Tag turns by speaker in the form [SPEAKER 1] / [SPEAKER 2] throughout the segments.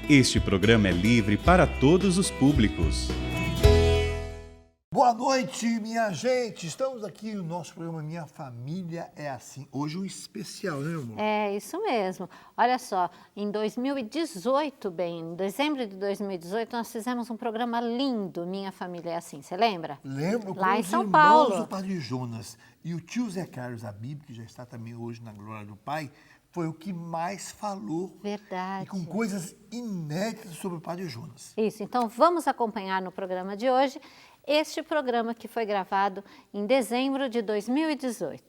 [SPEAKER 1] Este programa é livre para todos os públicos.
[SPEAKER 2] Boa noite, minha gente. Estamos aqui no nosso programa Minha Família é Assim. Hoje um especial, né, meu amor?
[SPEAKER 3] É, isso mesmo. Olha só, em 2018, em dezembro de 2018, nós fizemos um programa lindo, Minha Família é Assim. Você lembra?
[SPEAKER 2] Lembro.
[SPEAKER 3] Lá em São
[SPEAKER 2] irmãos
[SPEAKER 3] Paulo.
[SPEAKER 2] do Padre Jonas e o tio Zé Carlos Abib, que já está também hoje na Glória do Pai, foi o que mais falou.
[SPEAKER 3] Verdade.
[SPEAKER 2] E com coisas inéditas sobre o Padre Jonas.
[SPEAKER 3] Isso, então vamos acompanhar no programa de hoje este programa que foi gravado em dezembro de 2018.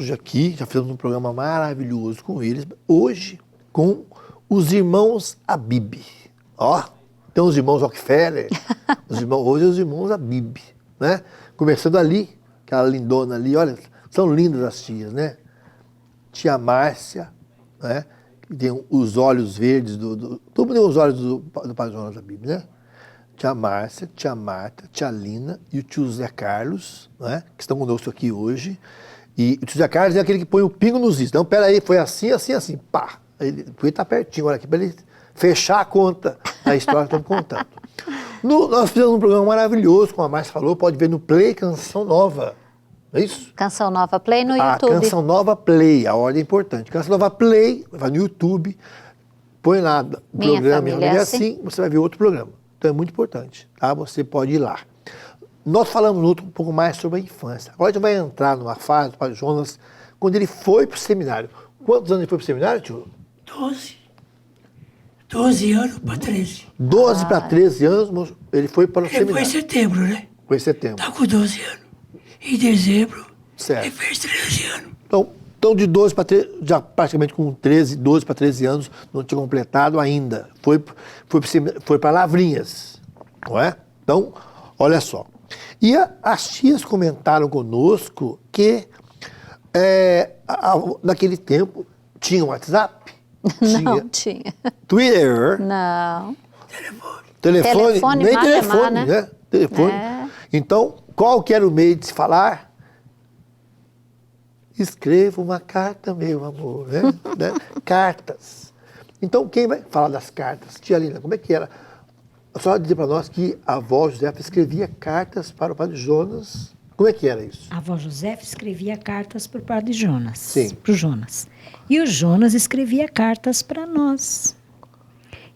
[SPEAKER 2] Hoje aqui, já fizemos um programa maravilhoso com eles. Hoje, com os irmãos Abib. Ó, tem os irmãos Rockefeller, hoje os irmãos Abib, né? Começando ali, aquela lindona ali, olha, são lindas as tias, né? Tia Márcia, né? Que tem os olhos verdes todo mundo tem os olhos do Padre Jonas Abib, né? Tia Márcia, tia Marta, tia Lina e o tio Zé Carlos, né? Que estão conosco aqui hoje. E o tio Zé Carlos é aquele que põe o pingo nos is. Então, peraí, foi assim, assim, assim, pá. Ele tá pertinho, olha aqui, para ele fechar a conta da história que estamos contando. Nós fizemos um programa maravilhoso, como a Márcia falou, pode ver no Play Canção Nova. É isso?
[SPEAKER 3] Canção Nova Play no YouTube.
[SPEAKER 2] Canção Nova Play, a ordem é importante. Canção Nova Play, vai no YouTube, põe lá o programa Minha Família é Assim, você vai ver outro programa. Então é muito importante, tá? Você pode ir lá. Nós falamos um pouco mais sobre a infância. Agora a gente vai entrar numa fase do Padre Jonas, quando ele foi para o seminário. Quantos anos ele foi para o seminário, tio?
[SPEAKER 4] 12 anos para 13.
[SPEAKER 2] 12 para 13 anos, ele foi para o seminário.
[SPEAKER 4] Foi em setembro, né?
[SPEAKER 2] Foi em setembro.
[SPEAKER 4] Tá com 12 anos. Em dezembro,
[SPEAKER 2] certo.
[SPEAKER 4] ele fez 13 anos.
[SPEAKER 2] Então de 12 para 13, já praticamente com 12 para 13 anos, não tinha completado ainda. Foi para Lavrinhas, não é? Então, olha só. E as tias comentaram conosco que naquele tempo tinha WhatsApp?
[SPEAKER 3] Não tinha.
[SPEAKER 2] Twitter?
[SPEAKER 3] Não.
[SPEAKER 2] Telefone, nem telefone, né? Telefone.
[SPEAKER 3] É.
[SPEAKER 2] Então, qual que era o meio de se falar? Escreva uma carta, meu amor, né? Cartas. Então, quem vai falar das cartas? Tia Lina, como é que era? A senhora dizia para nós que a avó Josefa escrevia cartas para o Padre Jonas. Como é que era isso?
[SPEAKER 5] A avó Josefa escrevia cartas para o Padre Jonas.
[SPEAKER 2] Sim.
[SPEAKER 5] Para o Jonas. E o Jonas escrevia cartas para nós.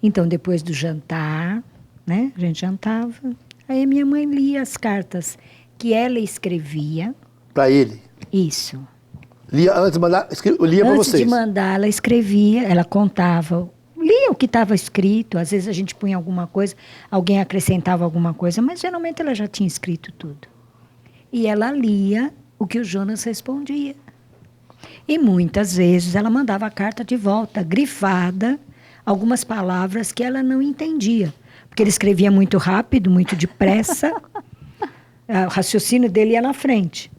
[SPEAKER 5] Então, depois do jantar, né? A gente jantava. Aí a minha mãe lia as cartas que ela escrevia.
[SPEAKER 2] Para ele?
[SPEAKER 5] Isso.
[SPEAKER 2] Lia antes de mandar, lia para vocês?
[SPEAKER 5] Antes de mandar, ela escrevia, ela contava, lia o que estava escrito. Às vezes a gente punha alguma coisa, alguém acrescentava alguma coisa, mas geralmente ela já tinha escrito tudo. E ela lia o que o Jonas respondia. E muitas vezes ela mandava a carta de volta, grifada, algumas palavras que ela não entendia. Porque ele escrevia muito rápido, muito depressa. O raciocínio dele ia na frente.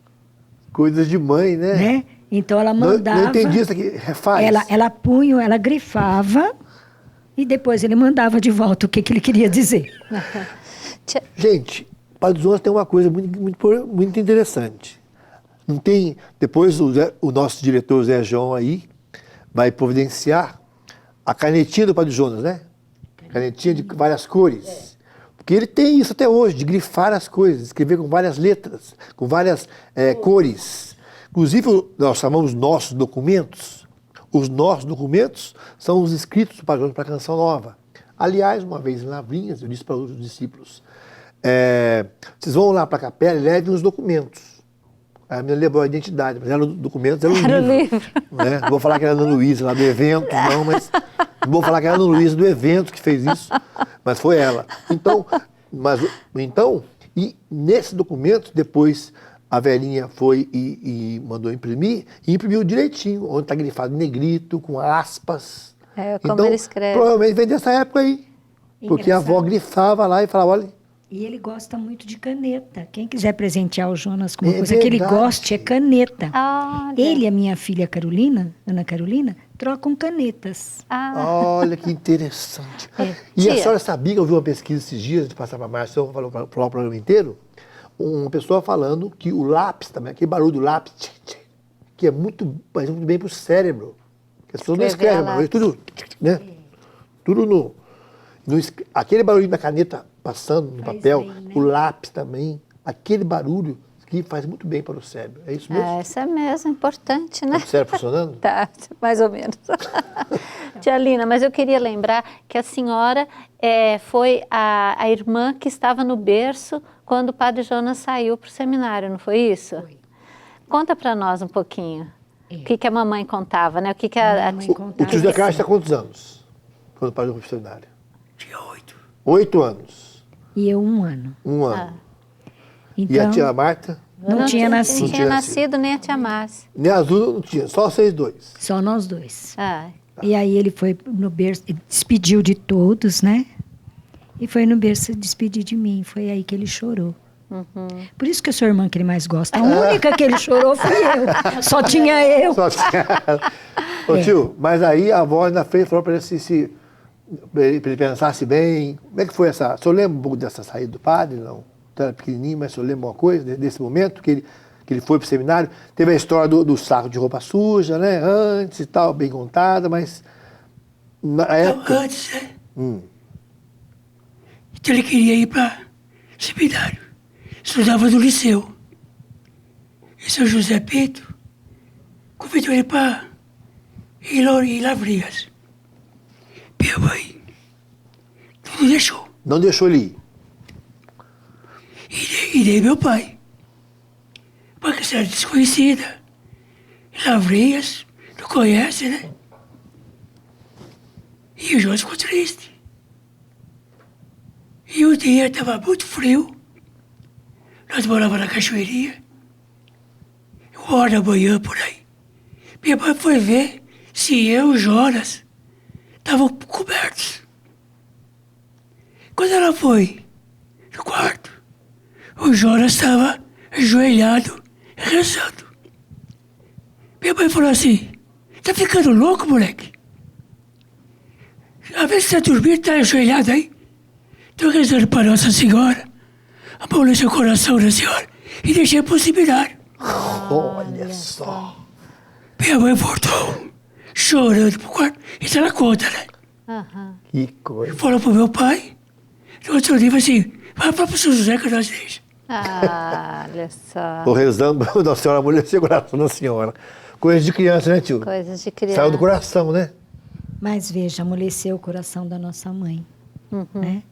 [SPEAKER 2] Coisas de mãe, né?
[SPEAKER 5] Então ela mandava...
[SPEAKER 2] Não entendi isso aqui, refaz.
[SPEAKER 5] Ela punha, ela grifava e depois ele mandava de volta o que ele queria dizer.
[SPEAKER 2] Gente, Padre Jonas tem uma coisa muito interessante. Não tem... Depois o nosso diretor Zé João aí vai providenciar a canetinha do Padre Jonas, né? Canetinha de várias cores. Porque ele tem isso até hoje, de grifar as coisas, escrever com várias letras, com várias cores. Inclusive, nós chamamos nossos documentos. Os nossos documentos são os escritos do Padre Jonas para a Canção Nova. Aliás, uma vez em Lavrinhas, eu disse para os discípulos, vocês vão lá para a capela e levem os documentos. A menina levou a identidade, mas eram documentos, era um livro. Né? Não vou falar que era a Ana Luísa lá do evento, não, mas... Não vou falar que era a Ana Luísa do evento que fez isso, mas foi ela. Então, e nesse documento, depois a velhinha foi e mandou imprimir, e imprimiu direitinho, onde está grifado negrito, com aspas.
[SPEAKER 3] Como
[SPEAKER 2] então,
[SPEAKER 3] ele escreve.
[SPEAKER 2] Provavelmente vem dessa época aí. Porque a avó grifava lá e falava, olha...
[SPEAKER 5] E ele gosta muito de caneta. Quem quiser presentear o Jonas com uma coisa que ele goste é caneta.
[SPEAKER 3] Olha.
[SPEAKER 5] Ele e a minha filha Carolina, Ana Carolina, trocam canetas.
[SPEAKER 2] Olha que interessante. E a senhora sabia que eu vi uma pesquisa esses dias, de passar para a Márcia, eu vou falar o programa inteiro? uma pessoa falando que o lápis também, aquele barulho do lápis, que faz muito bem para o cérebro. Que as pessoas não
[SPEAKER 3] Escrever
[SPEAKER 2] escrevem,
[SPEAKER 3] a
[SPEAKER 2] mas tudo, né? Tudo aquele barulho da caneta passando no
[SPEAKER 5] Faz
[SPEAKER 2] papel,
[SPEAKER 5] bem, né?
[SPEAKER 2] o lápis também, aquele barulho que faz muito bem para o cérebro. É isso mesmo?
[SPEAKER 3] Isso é mesmo, importante, né?
[SPEAKER 2] O cérebro funcionando?
[SPEAKER 3] Tá, mais ou menos. Tia Lina, mas eu queria lembrar que a senhora foi a irmã que estava no berço quando o padre Jonas saiu para o seminário, não foi isso?
[SPEAKER 5] Foi.
[SPEAKER 3] Conta para nós um pouquinho.
[SPEAKER 5] É.
[SPEAKER 3] O que a mamãe contava, né? O que
[SPEAKER 5] A
[SPEAKER 3] a
[SPEAKER 5] mamãe
[SPEAKER 3] tia...
[SPEAKER 5] contava.
[SPEAKER 2] O tio Zé Carlos está há quantos anos? Quando parou no seminário?
[SPEAKER 4] Tinha 8.
[SPEAKER 2] 8 anos.
[SPEAKER 5] E eu 1 ano.
[SPEAKER 2] 1 ano.
[SPEAKER 5] Então,
[SPEAKER 2] E a tia Marta?
[SPEAKER 5] não tinha nascido.
[SPEAKER 3] Não tinha nascido nem a tia Márcia.
[SPEAKER 2] Nem azul não tinha, só vocês dois.
[SPEAKER 5] Só nós dois.
[SPEAKER 3] Ah,
[SPEAKER 5] E aí ele foi no berço, ele despediu de todos, né? E foi no berço despedir de mim. Foi aí que ele chorou. Por isso que eu sou a irmã que ele mais gosta. A única que ele chorou fui eu. Só tinha eu.
[SPEAKER 2] Só tinha... Ô tio, mas aí a avó na frente falou para ele pra ele pensasse bem. Como é que foi essa... O senhor lembra um pouco dessa saída do padre? Não? Então era pequenininho, mas o senhor lembra uma coisa desse momento que ele foi para o seminário? Teve a história do saco de roupa suja, né? Antes e tal, bem contada, mas... Na época...
[SPEAKER 4] Então, antes, né? Então ele queria ir para seminário. Estudava no liceu. E São José Pinto convidou ele para ir em Lavrinhas. Minha mãe não deixou.
[SPEAKER 2] Não deixou ele ir.
[SPEAKER 4] E nem meu pai. Porque você era desconhecida. Lavrinhas, não conhece, né? E o João ficou triste. E o dia estava muito frio. Nós morávamos na Cachoeirinha. 1h da manhã, por aí. Minha mãe foi ver se eu e o Jonas estavam cobertos. Quando ela foi no quarto, o Jonas estava ajoelhado, rezando. Minha mãe falou assim, tá ficando louco, moleque? A ver se você tá dormindo, tá ajoelhado aí. Tô rezando para Nossa Senhora, amolece o coração da senhora e deixei pro seminário.
[SPEAKER 2] Olha só.
[SPEAKER 4] Minha mãe voltou, chorando pro quarto. Isso ela conta, né?
[SPEAKER 2] Que coisa.
[SPEAKER 4] Falou pro meu pai, no outro dia, assim, vai pro São José que nós deixamos.
[SPEAKER 3] olha só.
[SPEAKER 2] Estou rezando, Nossa Senhora, amolecer o coração da senhora. Coisa de criança, né, tio?
[SPEAKER 3] Coisas de criança.
[SPEAKER 2] Saiu do coração, né?
[SPEAKER 5] Mas veja, amoleceu o coração da nossa mãe, né?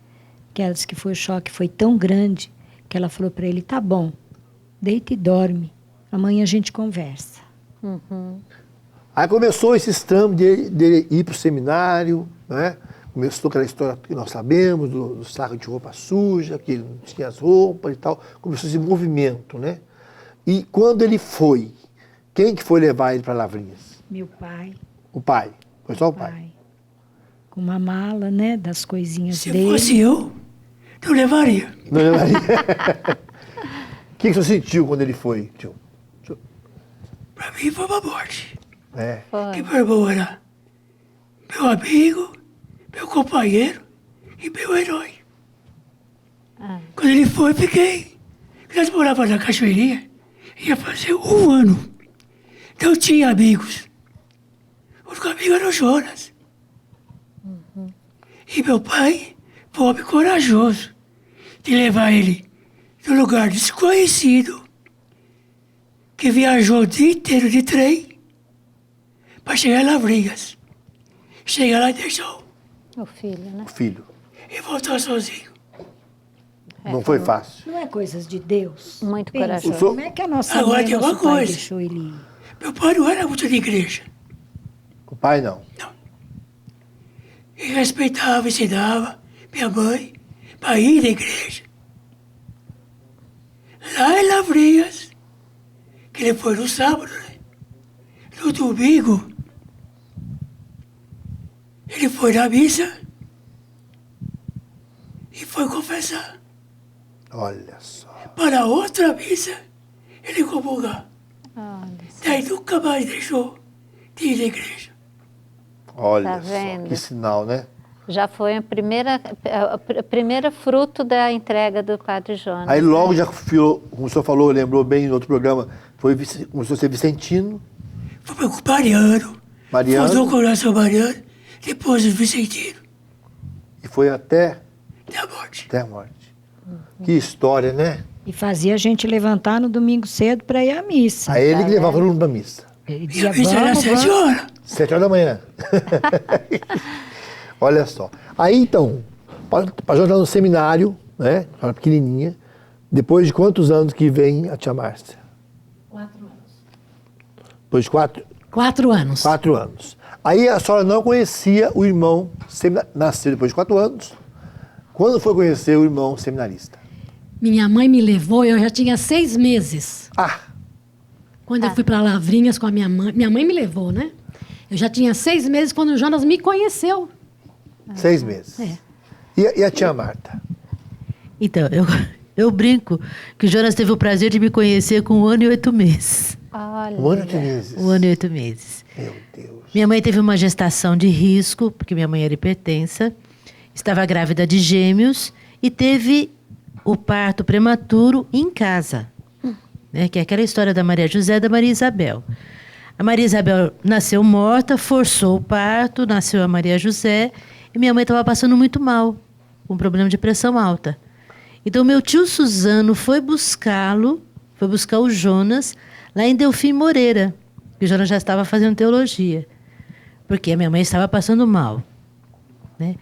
[SPEAKER 5] Que ela disse que foi o choque, foi tão grande que ela falou para ele, tá bom, deita e dorme, amanhã a gente conversa.
[SPEAKER 2] Aí começou esse tramo dele ir para o seminário, né? Começou aquela história que nós sabemos, do saco de roupa suja, que ele não tinha as roupas e tal. Começou esse movimento, né? E quando ele foi, quem que foi levar ele para Lavrinhas?
[SPEAKER 5] Meu pai,
[SPEAKER 2] O pai. Foi só o pai.
[SPEAKER 5] com uma mala, né, das coisinhas
[SPEAKER 4] Se
[SPEAKER 5] dele.
[SPEAKER 4] fosse eu, não levaria.
[SPEAKER 2] Não levaria? O que você sentiu quando ele foi, tio?
[SPEAKER 4] Pra mim foi uma morte.
[SPEAKER 2] É.
[SPEAKER 4] Que meu irmão era meu amigo, meu companheiro e meu herói. Quando ele foi, fiquei. Nós morávamos na Cachoeirinha, ia fazer 1 ano. Não tinha amigos. O único amigo era o Jonas. E meu pai foi um homem corajoso de levar ele num lugar desconhecido, que viajou o dia inteiro de trem para chegar em Lavrinhas. Chega lá e deixou.
[SPEAKER 3] O filho, né?
[SPEAKER 2] O filho.
[SPEAKER 4] E voltou sozinho.
[SPEAKER 2] Não foi fácil.
[SPEAKER 5] Não é coisas de Deus?
[SPEAKER 3] Muito
[SPEAKER 5] Pensa,
[SPEAKER 3] corajoso.
[SPEAKER 5] como é que a nossa
[SPEAKER 4] Agora
[SPEAKER 5] mãe,
[SPEAKER 4] tem uma
[SPEAKER 5] nosso pai
[SPEAKER 4] coisa.
[SPEAKER 5] deixou ele ir?
[SPEAKER 4] Meu pai não era muito de igreja.
[SPEAKER 2] O pai não.
[SPEAKER 4] E respeitava, ensinava minha mãe para ir na igreja. Lá em Lavrinhas, que ele foi no sábado, né? No domingo, ele foi na missa e foi confessar.
[SPEAKER 2] Olha só.
[SPEAKER 4] Para outra missa, ele comungar.
[SPEAKER 3] Olha só.
[SPEAKER 4] Daí nunca mais deixou de ir na igreja.
[SPEAKER 2] Olha
[SPEAKER 3] Tá
[SPEAKER 2] só.
[SPEAKER 3] vendo?
[SPEAKER 2] Que sinal, né?
[SPEAKER 3] Já foi a primeira fruto da entrega do Padre Jonas.
[SPEAKER 2] Aí logo já, como o senhor falou, lembrou bem no outro programa, começou a ser vicentino.
[SPEAKER 4] Foi para o Mariano. Fundou o Coração Mariano, depois o vicentino.
[SPEAKER 2] E foi até
[SPEAKER 4] a morte.
[SPEAKER 2] Até a morte. Que história, né?
[SPEAKER 5] E fazia a gente levantar no domingo cedo para ir à missa.
[SPEAKER 2] Aí ele que levava o aluno para a missa.
[SPEAKER 5] Ele
[SPEAKER 4] E
[SPEAKER 5] dizia,
[SPEAKER 4] a missa era 7 horas.
[SPEAKER 2] 7 horas da manhã. Olha só. Aí então, para Jonas no seminário, né? Ela pequenininha. Depois de quantos anos que vem a tia Márcia?
[SPEAKER 6] 4 anos.
[SPEAKER 2] Depois de 4?
[SPEAKER 6] 4 anos.
[SPEAKER 2] 4 anos. Aí a senhora não conhecia o irmão, nasceu depois de 4 anos. Quando foi conhecer o irmão seminarista?
[SPEAKER 6] Minha mãe me levou, eu já tinha 6 meses. Quando eu fui para Lavrinhas com a minha mãe me levou, né? Eu já tinha 6 meses quando o Jonas me conheceu.
[SPEAKER 2] 6 meses.
[SPEAKER 6] É.
[SPEAKER 2] E a tia Marta?
[SPEAKER 7] Então, eu brinco que o Jonas teve o prazer de me conhecer com 1 ano e 8 meses.
[SPEAKER 3] Olha.
[SPEAKER 2] 1 ano e 8 meses.
[SPEAKER 7] 1 ano e 8 meses.
[SPEAKER 2] Meu Deus.
[SPEAKER 7] Minha mãe teve uma gestação de risco, porque minha mãe era hipertensa, estava grávida de gêmeos e teve o parto prematuro em casa. Né, que é aquela história da Maria José e da Maria Isabel. A Maria Isabel nasceu morta, forçou o parto, nasceu a Maria José, e minha mãe estava passando muito mal, com problema de pressão alta. Então, meu tio Suzano foi buscar o Jonas, lá em Delfim Moreira, que o Jonas já estava fazendo teologia, porque a minha mãe estava passando mal. Né?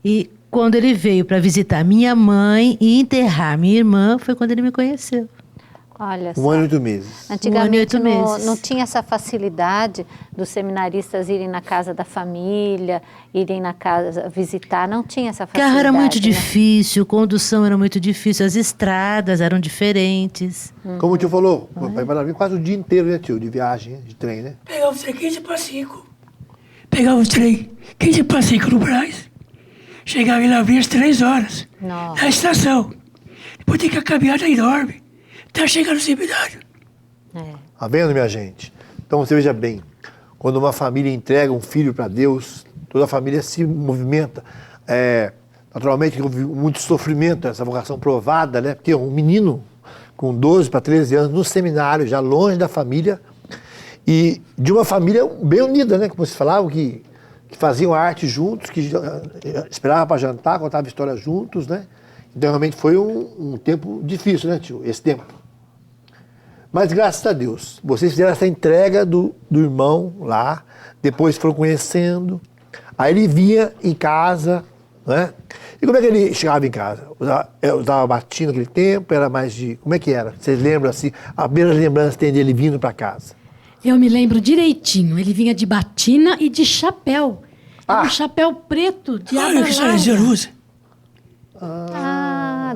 [SPEAKER 7] E quando ele veio para visitar minha mãe e enterrar minha irmã, foi quando ele me conheceu.
[SPEAKER 3] Olha só.
[SPEAKER 2] 1 ano e 8 meses.
[SPEAKER 3] Antigamente
[SPEAKER 7] 1 ano e 8 meses.
[SPEAKER 3] não tinha essa facilidade dos seminaristas irem na casa da família, irem na casa visitar, não tinha essa facilidade.
[SPEAKER 7] Carro era muito
[SPEAKER 3] né?
[SPEAKER 7] difícil, condução era muito difícil, as estradas eram diferentes.
[SPEAKER 2] Como o tio falou, vai para vir quase o dia inteiro, né, tio? De viagem, de trem, né?
[SPEAKER 4] Pegava o trem 15 para 5. Pegava o trem 15 para 5 no Brás. Chegava em Lavrinhas 3 horas.
[SPEAKER 3] Nossa.
[SPEAKER 4] Na estação. Depois tem que a caminhada enorme. Até chegar no seminário.
[SPEAKER 2] Tá vendo, minha gente? Então você veja bem, quando uma família entrega um filho para Deus, toda a família se movimenta. Naturalmente, houve muito sofrimento, essa vocação provada, né? Porque um menino com 12 para 13 anos no seminário, já longe da família, e de uma família bem unida, né? Como vocês falavam, que faziam arte juntos, que esperavam para jantar, contavam histórias juntos, né? Então realmente foi um tempo difícil, né, tio? Esse tempo. Mas graças a Deus, vocês fizeram essa entrega do irmão lá, depois foram conhecendo, aí ele vinha em casa, né? E como é que ele chegava em casa? Usava batina naquele tempo, era mais de... Como é que era? Vocês lembram assim? A primeira lembrança tem dele vindo para casa.
[SPEAKER 6] Eu me lembro direitinho. Ele vinha de batina e de chapéu. Era um chapéu preto de aba
[SPEAKER 4] Olha que Salesiano
[SPEAKER 6] larga.
[SPEAKER 4] usa.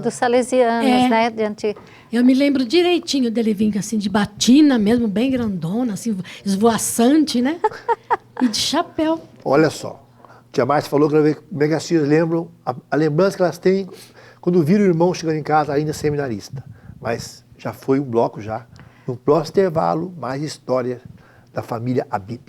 [SPEAKER 3] Dos salesianos, né?
[SPEAKER 6] Eu me lembro direitinho dele vir assim de batina mesmo, bem grandona, assim, esvoaçante, né? E de chapéu.
[SPEAKER 2] Olha só, tia Márcia falou que como é que as tias lembram, a lembrança que elas têm quando viram o irmão chegando em casa ainda seminarista. Mas já foi um bloco já. No próximo intervalo, mais história da família Habib.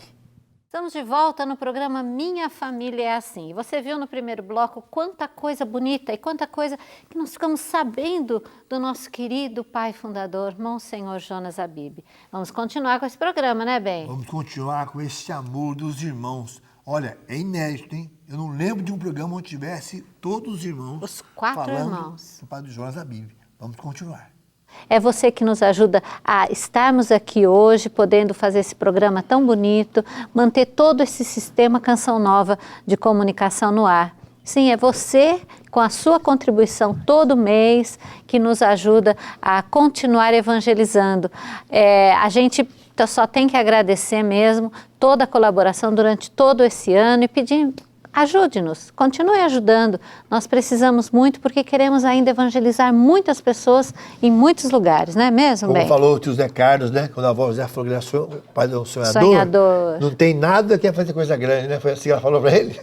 [SPEAKER 3] Estamos de volta no programa Minha Família é Assim. E você viu no primeiro bloco quanta coisa bonita e quanta coisa que nós ficamos sabendo do nosso querido pai fundador, Monsenhor Jonas Habib. Vamos continuar com esse programa, né, Bem?
[SPEAKER 2] Vamos continuar com esse amor dos irmãos. Olha, é inédito, hein? Eu não lembro de um programa onde tivesse todos os irmãos.
[SPEAKER 3] Os 4
[SPEAKER 2] falando
[SPEAKER 3] irmãos.
[SPEAKER 2] do padre Jonas Habib. Vamos continuar.
[SPEAKER 3] É você que nos ajuda a estarmos aqui hoje, podendo fazer esse programa tão bonito, manter todo esse sistema Canção Nova de comunicação no ar. Sim, é você, com a sua contribuição todo mês, que nos ajuda a continuar evangelizando. A gente só tem que agradecer mesmo toda a colaboração durante todo esse ano e pedir... Ajude-nos, continue ajudando. Nós precisamos muito porque queremos ainda evangelizar muitas pessoas em muitos lugares, não é mesmo,
[SPEAKER 2] Como
[SPEAKER 3] Bem?
[SPEAKER 2] falou o tio Zé Carlos, né? Quando a avó Zé falou que ele era o pai do sonhador.
[SPEAKER 3] Sonhador.
[SPEAKER 2] Não tem nada que fazer coisa grande, né? Foi assim que ela falou para ele.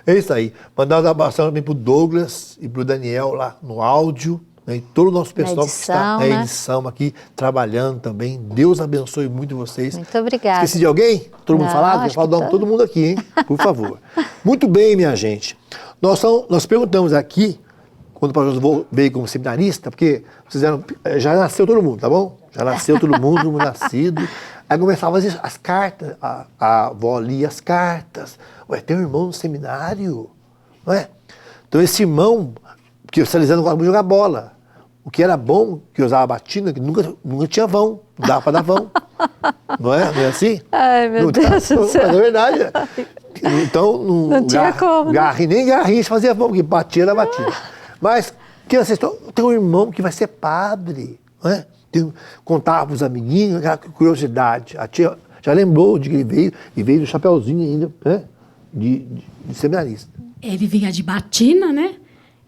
[SPEAKER 2] É isso aí. Mandar um abração também pro Douglas e pro Daniel lá no áudio, né, e todo o nosso pessoal que está na
[SPEAKER 3] edição, né?
[SPEAKER 2] edição aqui, trabalhando também. Deus abençoe muito vocês.
[SPEAKER 3] Muito obrigada.
[SPEAKER 2] Esqueci de alguém? Todo mundo
[SPEAKER 3] Não,
[SPEAKER 2] falado?
[SPEAKER 3] acho
[SPEAKER 2] Eu falo
[SPEAKER 3] que
[SPEAKER 2] o nome de
[SPEAKER 3] todo.
[SPEAKER 2] todo mundo aqui, hein? Por favor. Muito bem, minha gente. Nós perguntamos aqui, quando o pastor veio como seminarista, porque vocês já nasceu todo mundo, tá bom? Já nasceu todo mundo nascido. Aí começavam as cartas, a avó lia as cartas. Ué, tem um irmão no seminário, não é? Então esse irmão, porque o Salesiano gostava de jogar bola. O que era bom, que usava batina, que nunca tinha vão, não dava para dar vão. Não é? Não é assim?
[SPEAKER 3] Ai, meu Deus do céu.
[SPEAKER 2] Mas é verdade. Então,
[SPEAKER 3] Não tinha como, né?
[SPEAKER 2] nem Garrincha fazia vão, porque batia era batina. Mas, tem um irmão que vai ser padre, não é? Contava para os amiguinhos, aquela curiosidade. A tia já lembrou de que ele veio do chapeuzinho ainda, né? De seminarista.
[SPEAKER 6] Ele vinha de batina, né?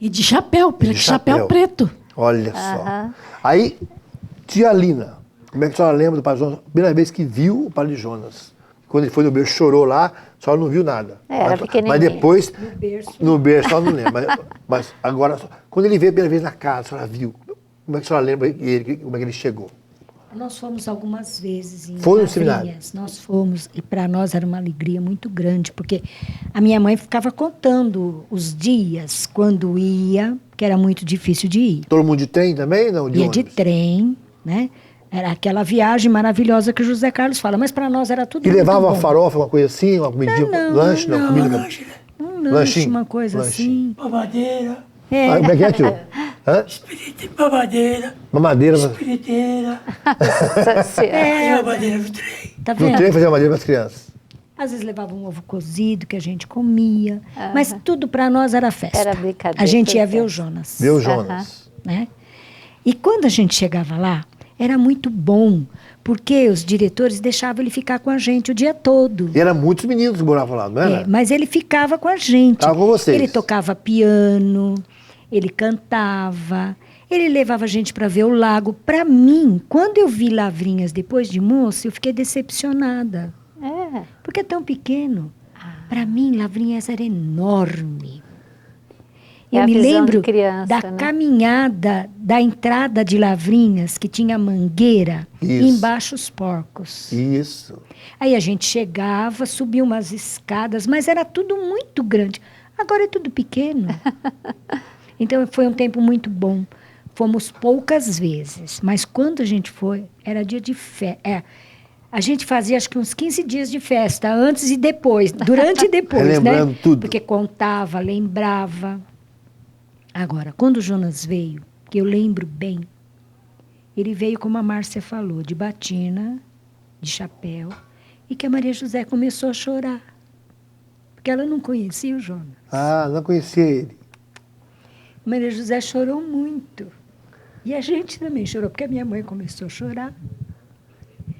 [SPEAKER 6] E de chapéu
[SPEAKER 2] chapéu
[SPEAKER 6] preto.
[SPEAKER 2] Olha só. Aí, tia Lina, como é que a senhora lembra do Padre Jonas? Primeira vez que viu o Padre Jonas. Quando ele foi no berço, chorou lá, a senhora não viu nada.
[SPEAKER 3] Era pequenininho.
[SPEAKER 2] Mas depois, no berço, a senhora não lembra. Mas agora, quando ele veio a primeira vez na casa, a senhora viu. Como é que a senhora lembra como é que ele chegou?
[SPEAKER 5] Nós fomos algumas vezes em
[SPEAKER 2] Foi no seminário?
[SPEAKER 5] Lavrinhas. Nós fomos, e para nós era uma alegria muito grande, porque a minha mãe ficava contando os dias quando ia, que era muito difícil de ir.
[SPEAKER 2] Todo mundo de trem também? Não,
[SPEAKER 5] Ia de
[SPEAKER 2] ônibus?
[SPEAKER 5] trem, né? Era aquela viagem maravilhosa que o José Carlos fala, mas para nós era tudo
[SPEAKER 2] E
[SPEAKER 5] muito
[SPEAKER 2] levava
[SPEAKER 5] bom.
[SPEAKER 2] uma farofa, uma coisa assim, uma comidinha, lanche? Não, comida.
[SPEAKER 4] Lanche, né?
[SPEAKER 5] Um lanche,
[SPEAKER 2] Lanchinho?
[SPEAKER 5] uma coisa
[SPEAKER 2] Lanchinho.
[SPEAKER 4] Babadeira,
[SPEAKER 5] assim.
[SPEAKER 2] Como é que é, tio? Hã?
[SPEAKER 4] babadeira,
[SPEAKER 2] Mamadeira.
[SPEAKER 4] espiriteira,
[SPEAKER 3] Nossa
[SPEAKER 4] e a babadeira do trem.
[SPEAKER 5] Tá
[SPEAKER 2] No
[SPEAKER 5] vendo?
[SPEAKER 2] trem fazia mamadeira para as crianças.
[SPEAKER 5] Às vezes levava um ovo cozido que a gente comia, mas tudo para nós era festa.
[SPEAKER 3] Era brincadeira,
[SPEAKER 5] A gente ia
[SPEAKER 3] tudo
[SPEAKER 5] ver o
[SPEAKER 3] festa.
[SPEAKER 5] Jonas.
[SPEAKER 2] Viu, Jonas?
[SPEAKER 5] Né? E quando a gente chegava lá, era muito bom, porque os diretores deixavam ele ficar com a gente o dia todo.
[SPEAKER 2] E eram muitos meninos que moravam lá, não era?
[SPEAKER 5] Mas ele ficava com a gente.
[SPEAKER 2] Tava com vocês.
[SPEAKER 5] Ele tocava piano, ele cantava, ele levava a gente para ver o lago. Para mim, quando eu vi Lavrinhas depois de moça, eu fiquei decepcionada.
[SPEAKER 3] É.
[SPEAKER 5] Porque é tão pequeno. Para mim, Lavrinhas era enorme.
[SPEAKER 3] É
[SPEAKER 5] Eu
[SPEAKER 3] a
[SPEAKER 5] me
[SPEAKER 3] visão
[SPEAKER 5] lembro
[SPEAKER 3] de criança,
[SPEAKER 5] da
[SPEAKER 3] né?
[SPEAKER 5] caminhada da entrada de Lavrinhas, que tinha mangueira,
[SPEAKER 2] Isso.
[SPEAKER 5] e embaixo os porcos.
[SPEAKER 2] Isso.
[SPEAKER 5] Aí a gente chegava, subia umas escadas, mas era tudo muito grande. Agora é tudo pequeno. Então foi um tempo muito bom. Fomos poucas vezes, mas quando a gente foi, era dia de festa. A gente fazia acho que uns 15 dias de festa, antes e depois, durante e depois,
[SPEAKER 2] Relembrando
[SPEAKER 5] né?
[SPEAKER 2] tudo.
[SPEAKER 5] Porque contava, lembrava. Agora, quando o Jonas veio, que eu lembro bem, ele veio, como a Márcia falou, de batina, de chapéu, e que a Maria José começou a chorar, porque ela não conhecia o Jonas.
[SPEAKER 2] Ah, não conhecia ele.
[SPEAKER 5] Maria José chorou muito. E a gente também chorou, porque a minha mãe começou a chorar.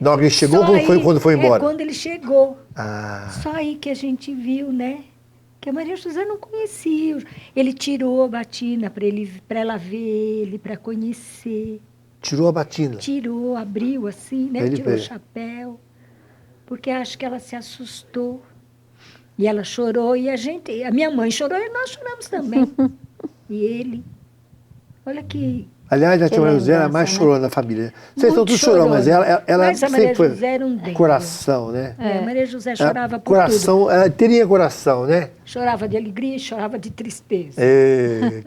[SPEAKER 2] Na hora que ele chegou,
[SPEAKER 5] Só aí-
[SPEAKER 2] quando foi embora?
[SPEAKER 5] Quando ele chegou.
[SPEAKER 2] Ah,
[SPEAKER 5] Só aí que a gente viu, né? Que a Maria José não conhecia. Ele tirou a batina para ela ver ele, para conhecer.
[SPEAKER 2] tirou a batina.
[SPEAKER 5] Tirou, abriu assim, né?
[SPEAKER 2] Ele
[SPEAKER 5] Tirou o
[SPEAKER 2] veio.
[SPEAKER 5] chapéu. Porque acho que ela se assustou. E ela chorou, e a minha mãe chorou, e nós choramos também. E ele. Olha que.
[SPEAKER 2] Aliás, a tia Maria José era a
[SPEAKER 3] lembrança,
[SPEAKER 2] mais
[SPEAKER 3] né?
[SPEAKER 2] chorona da família. Vocês estão
[SPEAKER 5] Muito
[SPEAKER 2] todos chorando, mas ela
[SPEAKER 5] Mas a Maria
[SPEAKER 2] sempre foi
[SPEAKER 5] José era um dente.
[SPEAKER 2] coração, né?
[SPEAKER 5] A Maria José chorava por
[SPEAKER 2] Coração, ela teria coração, né?
[SPEAKER 5] tudo. Chorava de alegria e chorava de tristeza.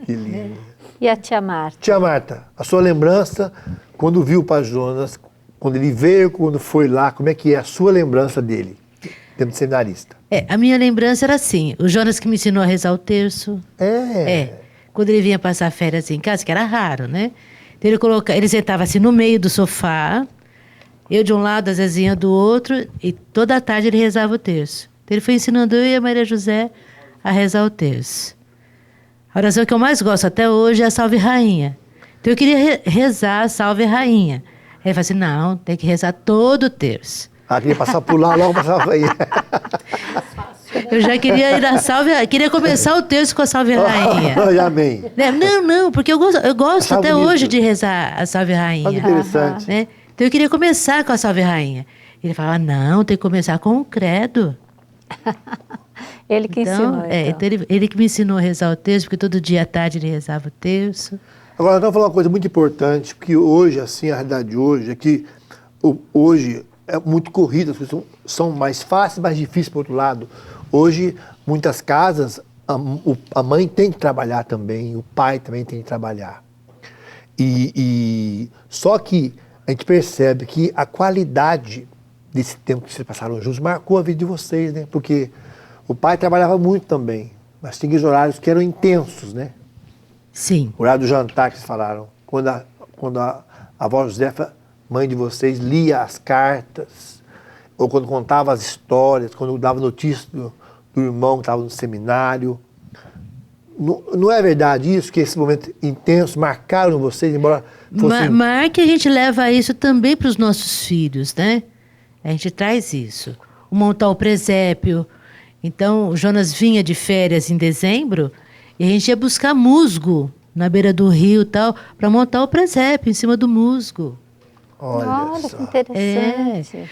[SPEAKER 2] Que lindo.
[SPEAKER 3] E a tia Marta?
[SPEAKER 2] Tia Marta, a sua lembrança, quando viu o Padre Jonas, quando ele veio, quando foi lá, como é que é a sua lembrança dele, tendo seminarista?
[SPEAKER 7] A minha lembrança era assim, o Jonas que me ensinou a rezar o terço. Quando ele vinha passar férias em casa, que era raro, né? Então ele sentava assim no meio do sofá, eu de um lado, a Zezinha do outro, e toda a tarde ele rezava o terço. Então ele foi ensinando eu e a Maria José a rezar o terço. A oração que eu mais gosto até hoje é a Salve Rainha. Então eu queria rezar a Salve Rainha. Aí ele falou assim, não, tem que rezar todo o terço.
[SPEAKER 2] Queria passar por lá, logo passava aí.
[SPEAKER 7] Eu já queria ir à Salve Rainha, queria começar o terço com a Salve Rainha.
[SPEAKER 2] Amém.
[SPEAKER 7] Não, porque eu gosto
[SPEAKER 2] Tá
[SPEAKER 7] até
[SPEAKER 2] bonito.
[SPEAKER 7] hoje de rezar a Salve Rainha.
[SPEAKER 2] Olha que interessante.
[SPEAKER 7] Né? Então eu queria começar com a Salve Rainha. Ele falava, não, tem que começar com o credo.
[SPEAKER 3] Ele que ensinou, então.
[SPEAKER 7] Então ele que me ensinou a rezar o terço, porque todo dia à tarde ele rezava o terço.
[SPEAKER 2] Agora, eu vou falar uma coisa muito importante, que hoje, assim, a realidade de hoje é que hoje é muito corrida, as coisas são mais fáceis, mais difíceis, por outro lado. Hoje, muitas casas, a mãe tem que trabalhar também, o pai também tem que trabalhar. Só que a gente percebe que a qualidade desse tempo que vocês passaram juntos marcou a vida de vocês, né? Porque o pai trabalhava muito também, mas tinha os horários que eram intensos, né?
[SPEAKER 7] Sim.
[SPEAKER 2] O horário do jantar que vocês falaram. Quando a avó Josefa, mãe de vocês, lia as cartas, ou quando contava as histórias, quando dava notícia do irmão que estava no seminário. Não é verdade isso, que esses momentos intensos marcaram vocês, embora fossem...
[SPEAKER 7] Marca, a gente leva isso também para os nossos filhos, né? A gente traz isso. O montar o presépio. Então, o Jonas vinha de férias em dezembro e a gente ia buscar musgo na beira do rio e tal, para montar o presépio em cima do musgo.
[SPEAKER 2] Olha
[SPEAKER 3] que
[SPEAKER 2] só.
[SPEAKER 3] interessante.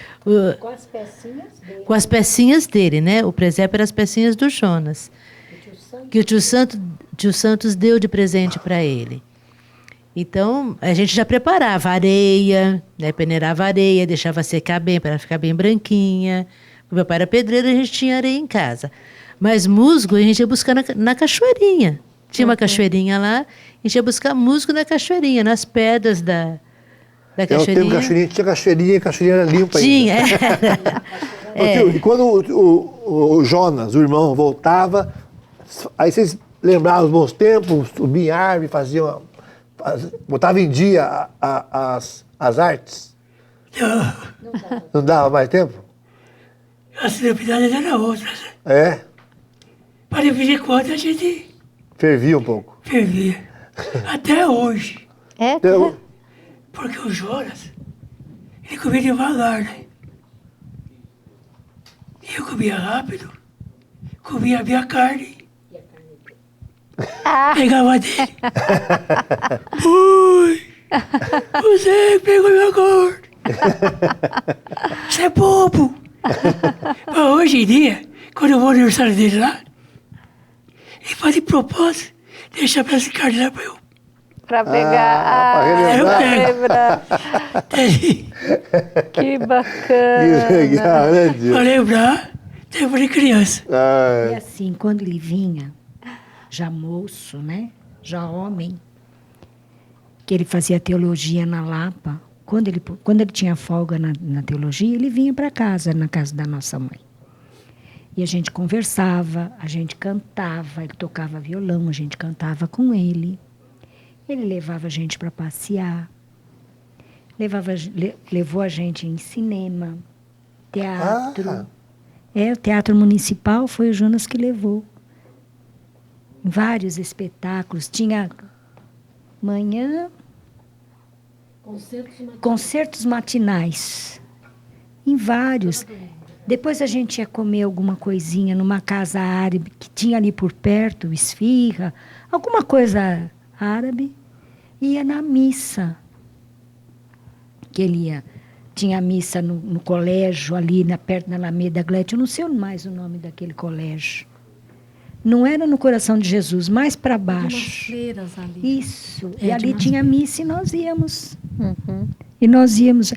[SPEAKER 5] Com as pecinhas dele.
[SPEAKER 7] Com as pecinhas dele, né? O presépio era as pecinhas do Jonas. Que o tio Santos deu de presente para ele. Então, a gente já preparava areia, né? Peneirava areia, deixava secar bem, para ela ficar bem branquinha. O meu pai era pedreiro, a gente tinha areia em casa. Mas musgo a gente ia buscar na cachoeirinha. Tinha uma cachoeirinha lá, a gente ia buscar musgo na cachoeirinha, nas pedras da cachoeirinha.
[SPEAKER 2] Cachoeirinha, tinha cachoeirinha e a cachoeirinha era limpa
[SPEAKER 7] Tinha,
[SPEAKER 2] ainda. Tio, e quando o Jonas, o irmão, voltava, aí vocês lembravam os bons tempos, subiam em árvore, botavam em dia as artes? Não dava mais tempo?
[SPEAKER 4] As celebridades eram outras.
[SPEAKER 2] É?
[SPEAKER 4] Para dividir conta, a gente
[SPEAKER 2] Fervia um pouco.
[SPEAKER 4] fervia. Até hoje.
[SPEAKER 2] Então,
[SPEAKER 4] Porque o Jonas, ele comia devagar, né? E eu comia rápido, comia a minha carne. Pegava dele. Ui! Você pegou minha carne. Você é bobo. Mas hoje em dia, quando eu vou no aniversário dele lá, ele faz de propósito, deixa pra esse carne lá pra eu.
[SPEAKER 3] Para pegar.
[SPEAKER 2] pra
[SPEAKER 3] lembrar. Que bacana.
[SPEAKER 2] que legal, né, tio?
[SPEAKER 4] Pra lembrar, tempo de criança.
[SPEAKER 5] E assim, quando ele vinha, já moço, né? Já homem, que ele fazia teologia na Lapa, quando ele tinha folga na teologia, ele vinha para casa, na casa da nossa mãe. E a gente conversava, a gente cantava, ele tocava violão, a gente cantava com ele. Ele levava a gente para passear, levou a gente em cinema, teatro. O Teatro Municipal foi o Jonas que levou. Vários espetáculos. Tinha manhã, concertos matinais. Em vários. Depois a gente ia comer alguma coisinha numa casa árabe que tinha ali por perto, esfirra, alguma coisa árabe. Ia na missa. Que ele ia. Tinha missa no colégio, ali perto da Alameda Glete. Eu não sei mais o nome daquele colégio. Não era no Coração de Jesus, mais para baixo.
[SPEAKER 6] Freiras ali.
[SPEAKER 5] Isso. E ali tinha missa e nós íamos. E nós íamos.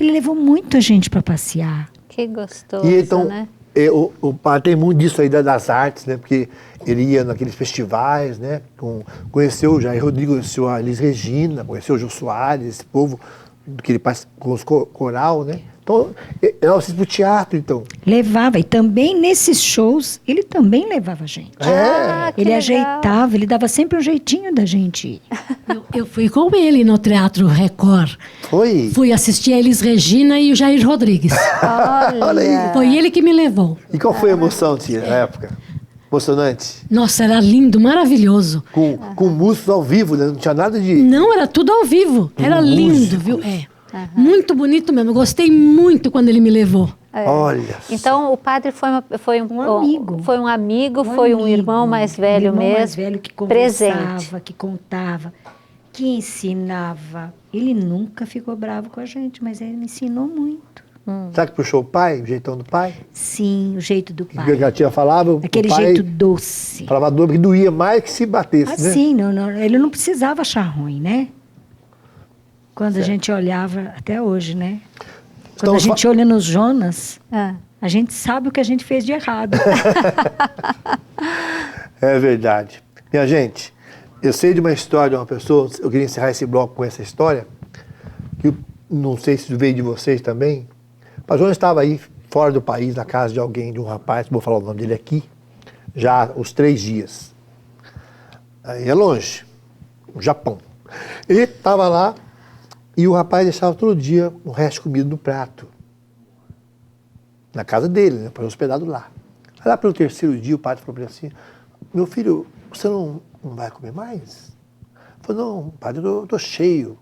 [SPEAKER 5] Ele levou muita gente para passear.
[SPEAKER 3] Que gostoso,
[SPEAKER 2] E então,
[SPEAKER 3] né?
[SPEAKER 2] o padre tem muito disso aí das artes, né? Porque ele ia naqueles festivais, né? Conheceu o Jair Rodrigo, conheceu a Elis Regina, conheceu o Jô Soares, esse povo que ele faz com os coral, né? Então, levava vocês pro teatro, então.
[SPEAKER 5] Levava. E também nesses shows, ele também levava a gente.
[SPEAKER 3] Que
[SPEAKER 5] Ele
[SPEAKER 3] legal.
[SPEAKER 5] ajeitava, ele dava sempre um jeitinho da gente ir.
[SPEAKER 6] Eu fui com ele no Teatro Record.
[SPEAKER 2] Foi?
[SPEAKER 6] Fui assistir a Elis Regina e o Jair Rodrigues.
[SPEAKER 2] Olha aí.
[SPEAKER 6] Foi ele que me levou.
[SPEAKER 2] E qual foi a emoção, tia, na época? Emocionante?
[SPEAKER 6] Nossa, era lindo, maravilhoso.
[SPEAKER 2] Com músicos ao vivo, né? Não tinha nada de...
[SPEAKER 6] Não, era tudo ao vivo. Era lindo, viu? Muito bonito mesmo. Eu gostei muito quando ele me levou.
[SPEAKER 2] Olha.
[SPEAKER 3] Então, o padre foi um
[SPEAKER 5] amigo.
[SPEAKER 3] Foi um amigo, foi um irmão mais velho
[SPEAKER 5] um irmão
[SPEAKER 3] mesmo.
[SPEAKER 5] mais velho que conversava,
[SPEAKER 3] presente.
[SPEAKER 5] que contava, que ensinava. Ele nunca ficou bravo com a gente, mas ele me ensinou muito.
[SPEAKER 2] Sabe que puxou o pai, o jeitão do pai?
[SPEAKER 5] Sim, o jeito do
[SPEAKER 2] Que
[SPEAKER 5] pai.
[SPEAKER 2] a tia falava,
[SPEAKER 5] Aquele
[SPEAKER 2] o pai
[SPEAKER 5] jeito doce.
[SPEAKER 2] falava dor, porque doía mais que se batesse, né?
[SPEAKER 5] Assim, ele não precisava achar ruim, né? Quando a gente olhava, até hoje, né? Quando a gente olha nos Jonas, a gente sabe o que a gente fez de errado.
[SPEAKER 2] É verdade. Minha gente, eu sei de uma história de uma pessoa, eu queria encerrar esse bloco com essa história, que eu não sei se veio de vocês também. O Padre Jonas estava aí, fora do país, na casa de alguém, de um rapaz, vou falar o nome dele aqui, já os 3 dias. Aí é longe, no Japão. Ele estava lá e o rapaz deixava todo dia um resto de comida no prato. Na casa dele, né, para hospedado lá. Aí lá pelo 3º dia, o padre falou para ele assim, meu filho, você não vai comer mais? Ele falou, não, padre, eu estou cheio.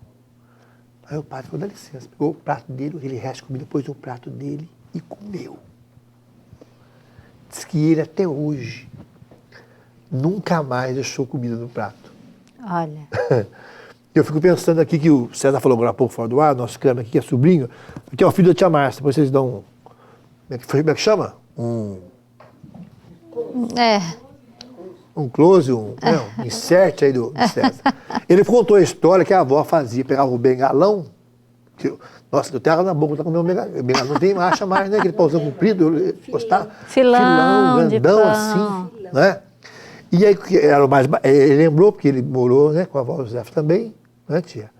[SPEAKER 2] Aí o padre falou, dá licença, pegou o prato dele, aquele resto de comida, pôs no prato dele e comeu. Diz que ele até hoje nunca mais deixou comida no prato.
[SPEAKER 3] Olha.
[SPEAKER 2] Eu fico pensando aqui que o César falou agora há pouco fora do ar, nosso câmera aqui, que é sobrinho, que é o filho da tia Márcia, depois vocês dão como é que chama? Um close, um insert aí do César. Ele contou a história que a avó fazia, pegava o bengalão, nossa, eu tenho água na boca, tá com o meu bengalão. O bengalão não tem marcha mais, né? Aquele pauzão comprido, gostava.
[SPEAKER 3] Filão
[SPEAKER 2] grandão assim, né? E aí, era o mais, ele lembrou, porque ele morou, né, com a avó José também, né, tia?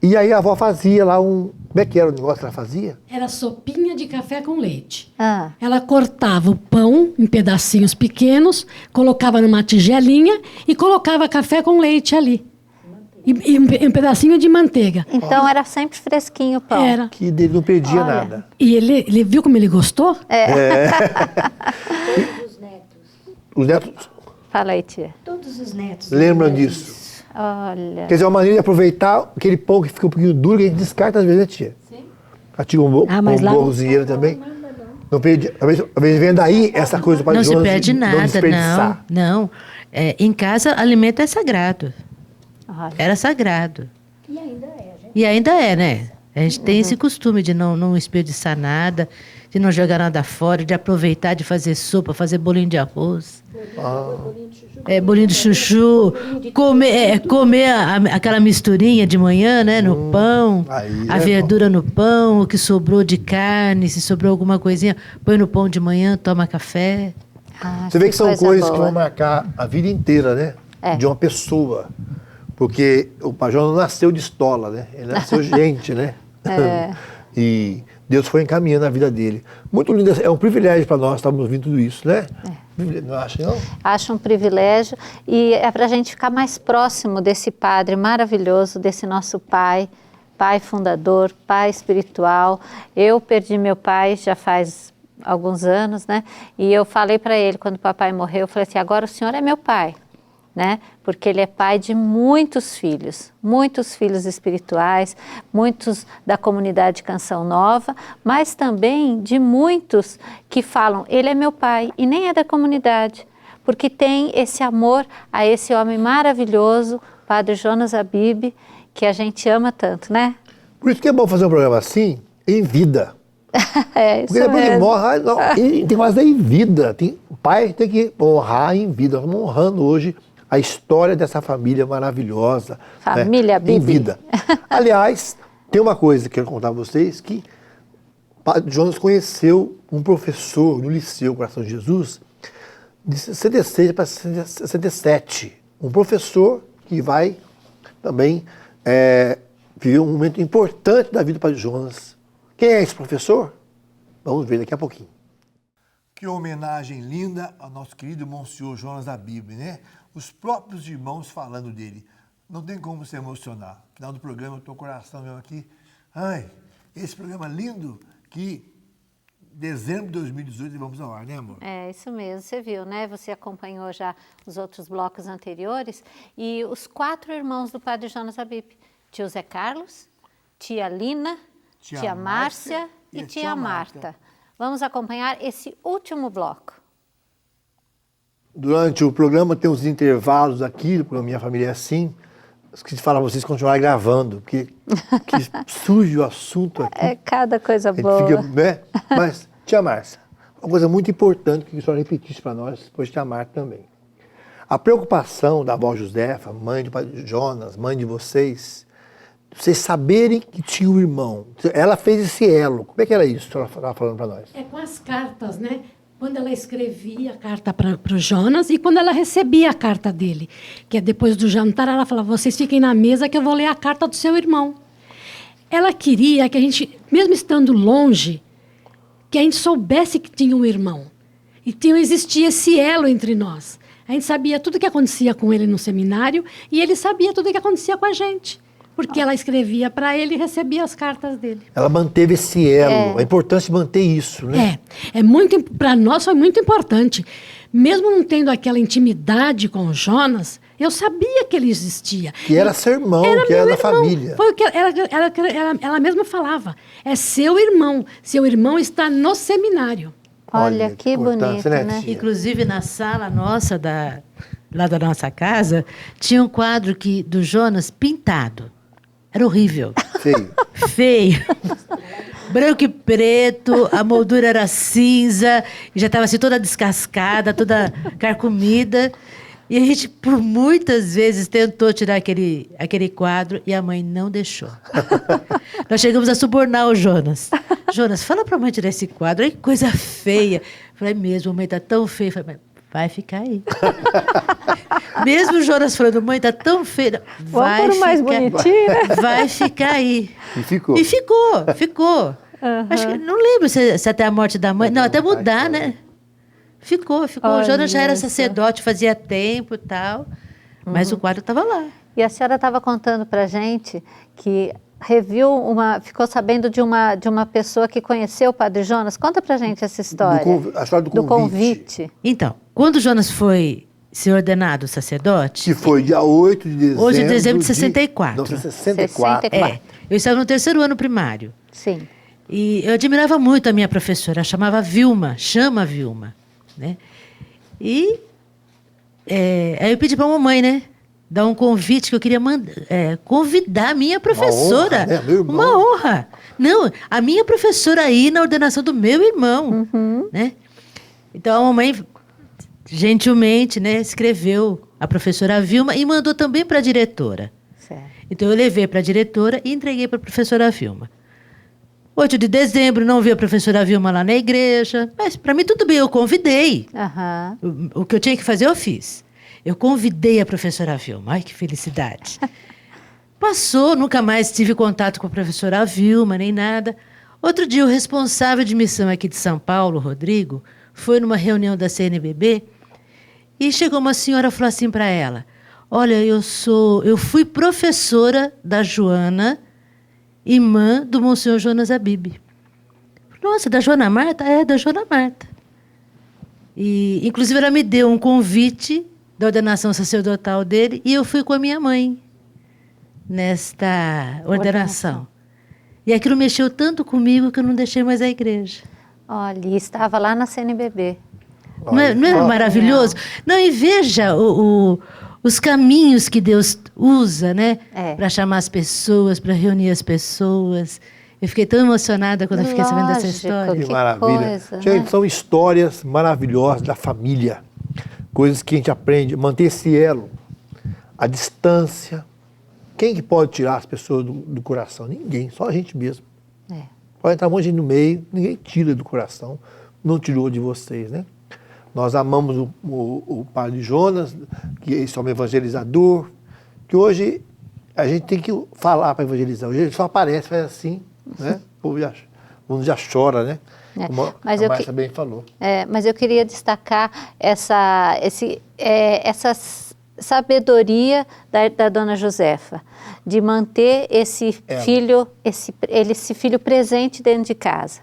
[SPEAKER 2] E aí a avó fazia lá como é que era o negócio que ela fazia?
[SPEAKER 6] Era sopinha de café com leite.
[SPEAKER 3] Ah.
[SPEAKER 6] Ela cortava o pão em pedacinhos pequenos, colocava numa tigelinha e colocava café com leite ali. E um pedacinho de manteiga.
[SPEAKER 3] Então era sempre fresquinho o pão.
[SPEAKER 6] Era.
[SPEAKER 2] Que dele não perdia nada.
[SPEAKER 6] E ele viu como ele gostou?
[SPEAKER 2] Os netos
[SPEAKER 5] Fala aí, tia. Todos os netos.
[SPEAKER 2] lembram disso.
[SPEAKER 3] Olha.
[SPEAKER 2] Quer dizer, é uma maneira de aproveitar aquele pão que fica um pouquinho duro, que a gente descarta às vezes, né, tia? Sim. Tinha
[SPEAKER 5] mas lá
[SPEAKER 2] cozinheiro também. Não perdi. Talvez vem daí essa coisa do Padre
[SPEAKER 7] Não se
[SPEAKER 2] Jonas
[SPEAKER 7] perde
[SPEAKER 2] de não
[SPEAKER 7] nada,
[SPEAKER 2] desperdiçar.
[SPEAKER 7] não. Em casa, alimento é sagrado.
[SPEAKER 3] Olha.
[SPEAKER 7] Era sagrado.
[SPEAKER 5] E ainda é, gente.
[SPEAKER 7] E ainda é, né? A gente tem esse costume de não desperdiçar nada, de não jogar nada fora, de aproveitar, de fazer sopa, fazer bolinho de arroz. Bolinho de chuchu, comer aquela misturinha de manhã, né, no pão, a verdura no pão, o que sobrou de carne, se sobrou alguma coisinha, põe no pão de manhã, toma café.
[SPEAKER 2] Você vê que são coisas
[SPEAKER 3] boa.
[SPEAKER 2] que vão marcar a vida inteira, né? De uma pessoa. Porque o Padre Jonas não nasceu de estola, né? Ele nasceu gente, né? E Deus foi encaminhando a vida dele. Muito lindo, é um privilégio para nós estarmos ouvindo tudo isso, né? Não acha, não?
[SPEAKER 3] Acho um privilégio e é para a gente ficar mais próximo desse padre maravilhoso, desse nosso pai fundador, pai espiritual. Eu perdi meu pai já faz alguns anos, né? E eu falei para ele, quando o papai morreu, eu falei assim, agora o senhor é meu pai, né? Porque ele é pai de muitos filhos espirituais, muitos da comunidade Canção Nova, mas também de muitos que falam, ele é meu pai, e nem é da comunidade, porque tem esse amor a esse homem maravilhoso, Padre Jonas Habib, que a gente ama tanto, né?
[SPEAKER 2] Por isso que é bom fazer um programa assim, em vida.
[SPEAKER 3] Isso
[SPEAKER 2] Porque depois ele
[SPEAKER 3] mesmo.
[SPEAKER 2] morre, ele tem que fazer em vida. O pai tem que honrar em vida. Nós estamos honrando hoje a história dessa família maravilhosa.
[SPEAKER 3] Família
[SPEAKER 2] né? Em
[SPEAKER 3] Bibi.
[SPEAKER 2] vida. Aliás, tem uma coisa que eu quero contar a vocês, que o Padre Jonas conheceu um professor no Liceu Coração de Jesus, de 66 para 67. Um professor que vai também viver um momento importante da vida do Padre Jonas. Quem é esse professor? Vamos ver daqui a pouquinho. Que homenagem linda ao nosso querido Monsenhor Jonas Habib, né? Os próprios irmãos falando dele. Não tem como se emocionar. No final do programa, eu estou com o coração mesmo aqui. Ai, esse programa lindo que dezembro de 2018 vamos ao ar, né, amor?
[SPEAKER 3] É, isso mesmo, você viu, né? Você acompanhou já os outros blocos anteriores e os 4 irmãos do Padre Jonas Habib. Tio Zé Carlos, tia Lina, tia Márcia e tia Marta. Vamos acompanhar esse último bloco.
[SPEAKER 2] Durante o programa tem uns intervalos aqui, porque a minha família é assim, esqueci de falar pra vocês continuarem gravando, porque que surge o assunto aqui.
[SPEAKER 3] É cada coisa
[SPEAKER 2] A gente
[SPEAKER 3] boa.
[SPEAKER 2] fica, né? Mas, tia Márcia, uma coisa muito importante que a senhora repetisse para nós, depois tia Marta também. A preocupação da avó Josefa, mãe de Jonas, mãe de vocês saberem que tinha um irmão. Ela fez esse elo. Como é que era isso que a senhora estava falando para nós?
[SPEAKER 6] É com as cartas, né? Quando ela escrevia a carta para o Jonas e quando ela recebia a carta dele. Que é depois do jantar, ela falava, vocês fiquem na mesa que eu vou ler a carta do seu irmão. Ela queria que a gente, mesmo estando longe, que a gente soubesse que tinha um irmão. E existia esse elo entre nós. A gente sabia tudo o que acontecia com ele no seminário e ele sabia tudo o que acontecia com a gente. Porque ela escrevia para ele e recebia as cartas dele.
[SPEAKER 2] Ela manteve esse elo. É importante manter isso, né?
[SPEAKER 6] Para nós foi muito importante. Mesmo não tendo aquela intimidade com o Jonas, eu sabia que ele existia.
[SPEAKER 2] Que era seu irmão, que era da família.
[SPEAKER 6] Foi o que ela mesma falava. É seu irmão. Seu irmão está no seminário.
[SPEAKER 3] Olha, que bonito, né?
[SPEAKER 2] tia?
[SPEAKER 7] Inclusive, na sala nossa, lá da nossa casa, tinha um quadro do Jonas pintado. Era horrível.
[SPEAKER 2] Feio.
[SPEAKER 7] Feio. Branco e preto, a moldura era cinza, já estava assim toda descascada, toda carcomida. E a gente, por muitas vezes, tentou tirar aquele quadro e a mãe não deixou. Nós chegamos a subornar o Jonas. Jonas, fala para a mãe tirar esse quadro, que coisa feia. Eu falei, mesmo, a mãe está tão feia. Eu falei, vai ficar aí. Mesmo o Jonas falando, mãe, está tão feia. Vai
[SPEAKER 3] Vamos por mais bonitinho, né?
[SPEAKER 7] Vai ficar aí.
[SPEAKER 2] E ficou.
[SPEAKER 7] E ficou. Acho que, não lembro se até a morte da mãe. Não, até mudar, né? Ficou.
[SPEAKER 3] Olha,
[SPEAKER 7] o Jonas já era sacerdote, fazia tempo e tal. Mas o quadro estava lá.
[SPEAKER 3] E a senhora estava contando para a gente que ficou sabendo de uma pessoa que conheceu o Padre Jonas. Conta para a gente essa história.
[SPEAKER 2] A história do convite.
[SPEAKER 7] Então, quando o Jonas foi ser ordenado sacerdote...
[SPEAKER 2] Que foi dia 8 de dezembro...
[SPEAKER 7] 8 de dezembro de 64.
[SPEAKER 2] 64.
[SPEAKER 7] Eu estava no 3º ano primário.
[SPEAKER 3] Sim.
[SPEAKER 7] E eu admirava muito a minha professora. Ela chamava Vilma, chama Vilma. Né? E aí eu pedi para a mamãe, né? Dar um convite que eu queria convidar a minha professora.
[SPEAKER 2] Uma honra, né? Meu irmão.
[SPEAKER 7] Uma honra. Não, a minha professora aí na ordenação do meu irmão. Né? Então a mamãe, gentilmente, né, escreveu a professora Vilma e mandou também para a diretora.
[SPEAKER 3] Certo.
[SPEAKER 7] Então eu levei para a diretora e entreguei para a professora Vilma. 8 de dezembro, não vi a professora Vilma lá na igreja. Mas, para mim, tudo bem, eu convidei. O que eu tinha que fazer, eu fiz. Eu convidei a professora Vilma. Ai, que felicidade. Passou, nunca mais tive contato com a professora Vilma, nem nada. Outro dia, o responsável de missão aqui de São Paulo, Rodrigo, foi numa reunião da CNBB e chegou uma senhora e falou assim para ela, olha, eu fui professora da Joana, irmã do Monsenhor Jonas Abib. Nossa, da Joana Marta? É, da Joana Marta. E, inclusive, ela me deu um convite da ordenação sacerdotal dele e eu fui com a minha mãe nesta ordenação. E aquilo mexeu tanto comigo que eu não deixei mais a igreja.
[SPEAKER 3] Olha, e estava lá na CNBB.
[SPEAKER 7] Não é maravilhoso? Não, e veja os caminhos que Deus usa, né? Para chamar as pessoas, para reunir as pessoas. Eu fiquei tão emocionada quando eu fiquei sabendo dessa história.
[SPEAKER 2] Que maravilha.
[SPEAKER 3] Coisa,
[SPEAKER 2] gente,
[SPEAKER 3] né?
[SPEAKER 2] são histórias maravilhosas da família. Coisas que a gente aprende, manter esse elo, a distância. Quem que pode tirar as pessoas do coração? Ninguém, só a gente mesmo. Pode entrar um monte de gente no meio, ninguém tira do coração. Não tirou de vocês, né? Nós amamos o Padre Jonas, que é esse homem evangelizador, que hoje a gente tem que falar para evangelizar. Hoje ele só aparece, faz assim, né? O mundo já chora, né? Como a Márcia bem falou.
[SPEAKER 3] Mas eu queria destacar essa sabedoria da dona Josefa, de manter esse filho presente dentro de casa.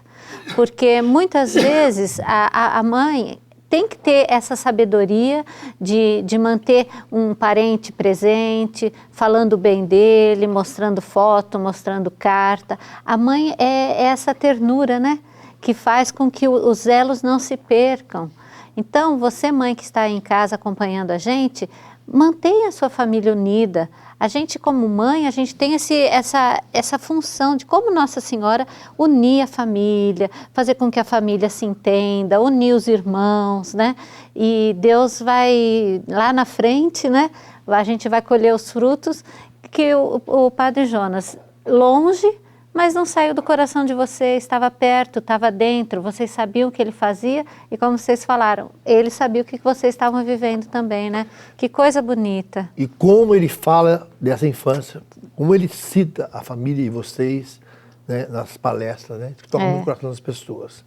[SPEAKER 3] Porque muitas vezes a mãe tem que ter essa sabedoria de manter um parente presente, falando bem dele, mostrando foto, mostrando carta. A mãe é essa ternura, né? Que faz com que os elos não se percam. Então, você, mãe que está aí em casa acompanhando a gente, mantenha a sua família unida. A gente, como mãe, a gente tem essa função de, como Nossa Senhora, unir a família, fazer com que a família se entenda, unir os irmãos, né? E Deus vai, lá na frente, né? A gente vai colher os frutos que o Padre Jonas, longe, mas não saiu do coração de vocês, estava perto, estava dentro, vocês sabiam o que ele fazia e, como vocês falaram, ele sabia o que vocês estavam vivendo também, né? Que coisa bonita.
[SPEAKER 2] E como ele fala dessa infância, como ele cita a família e vocês, né, nas palestras, né? Que tocam no coração das pessoas.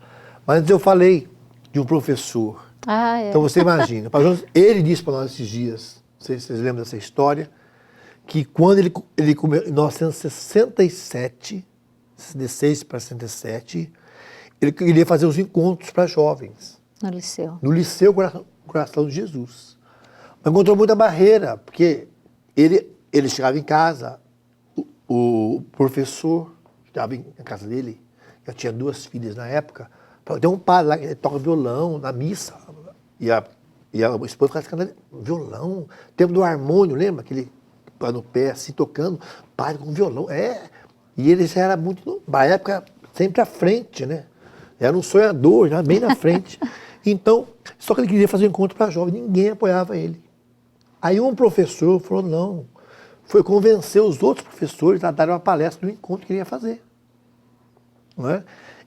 [SPEAKER 2] Mas eu falei de um professor. Então você imagina, ele disse para nós esses dias, não sei se vocês lembram dessa história, que quando ele em 1967, 66 para 67, ele queria fazer os encontros para jovens.
[SPEAKER 3] No liceu.
[SPEAKER 2] No Liceu Coração de Jesus. Mas encontrou muita barreira, porque ele chegava em casa, o professor estava na casa dele, já tinha 2 filhas na época, falou, tem um padre lá que toca violão na missa. E a esposa ficava cantando violão, tempo do harmônio, lembra? Aquele no pé, assim, tocando, padre com violão. E ele já era muito, na época, sempre à frente, né? Era um sonhador, já bem na frente. Então, só que ele queria fazer um encontro para jovens, ninguém apoiava ele. Aí um professor falou, não, foi convencer os outros professores a darem uma palestra do encontro que ele ia fazer. Não é?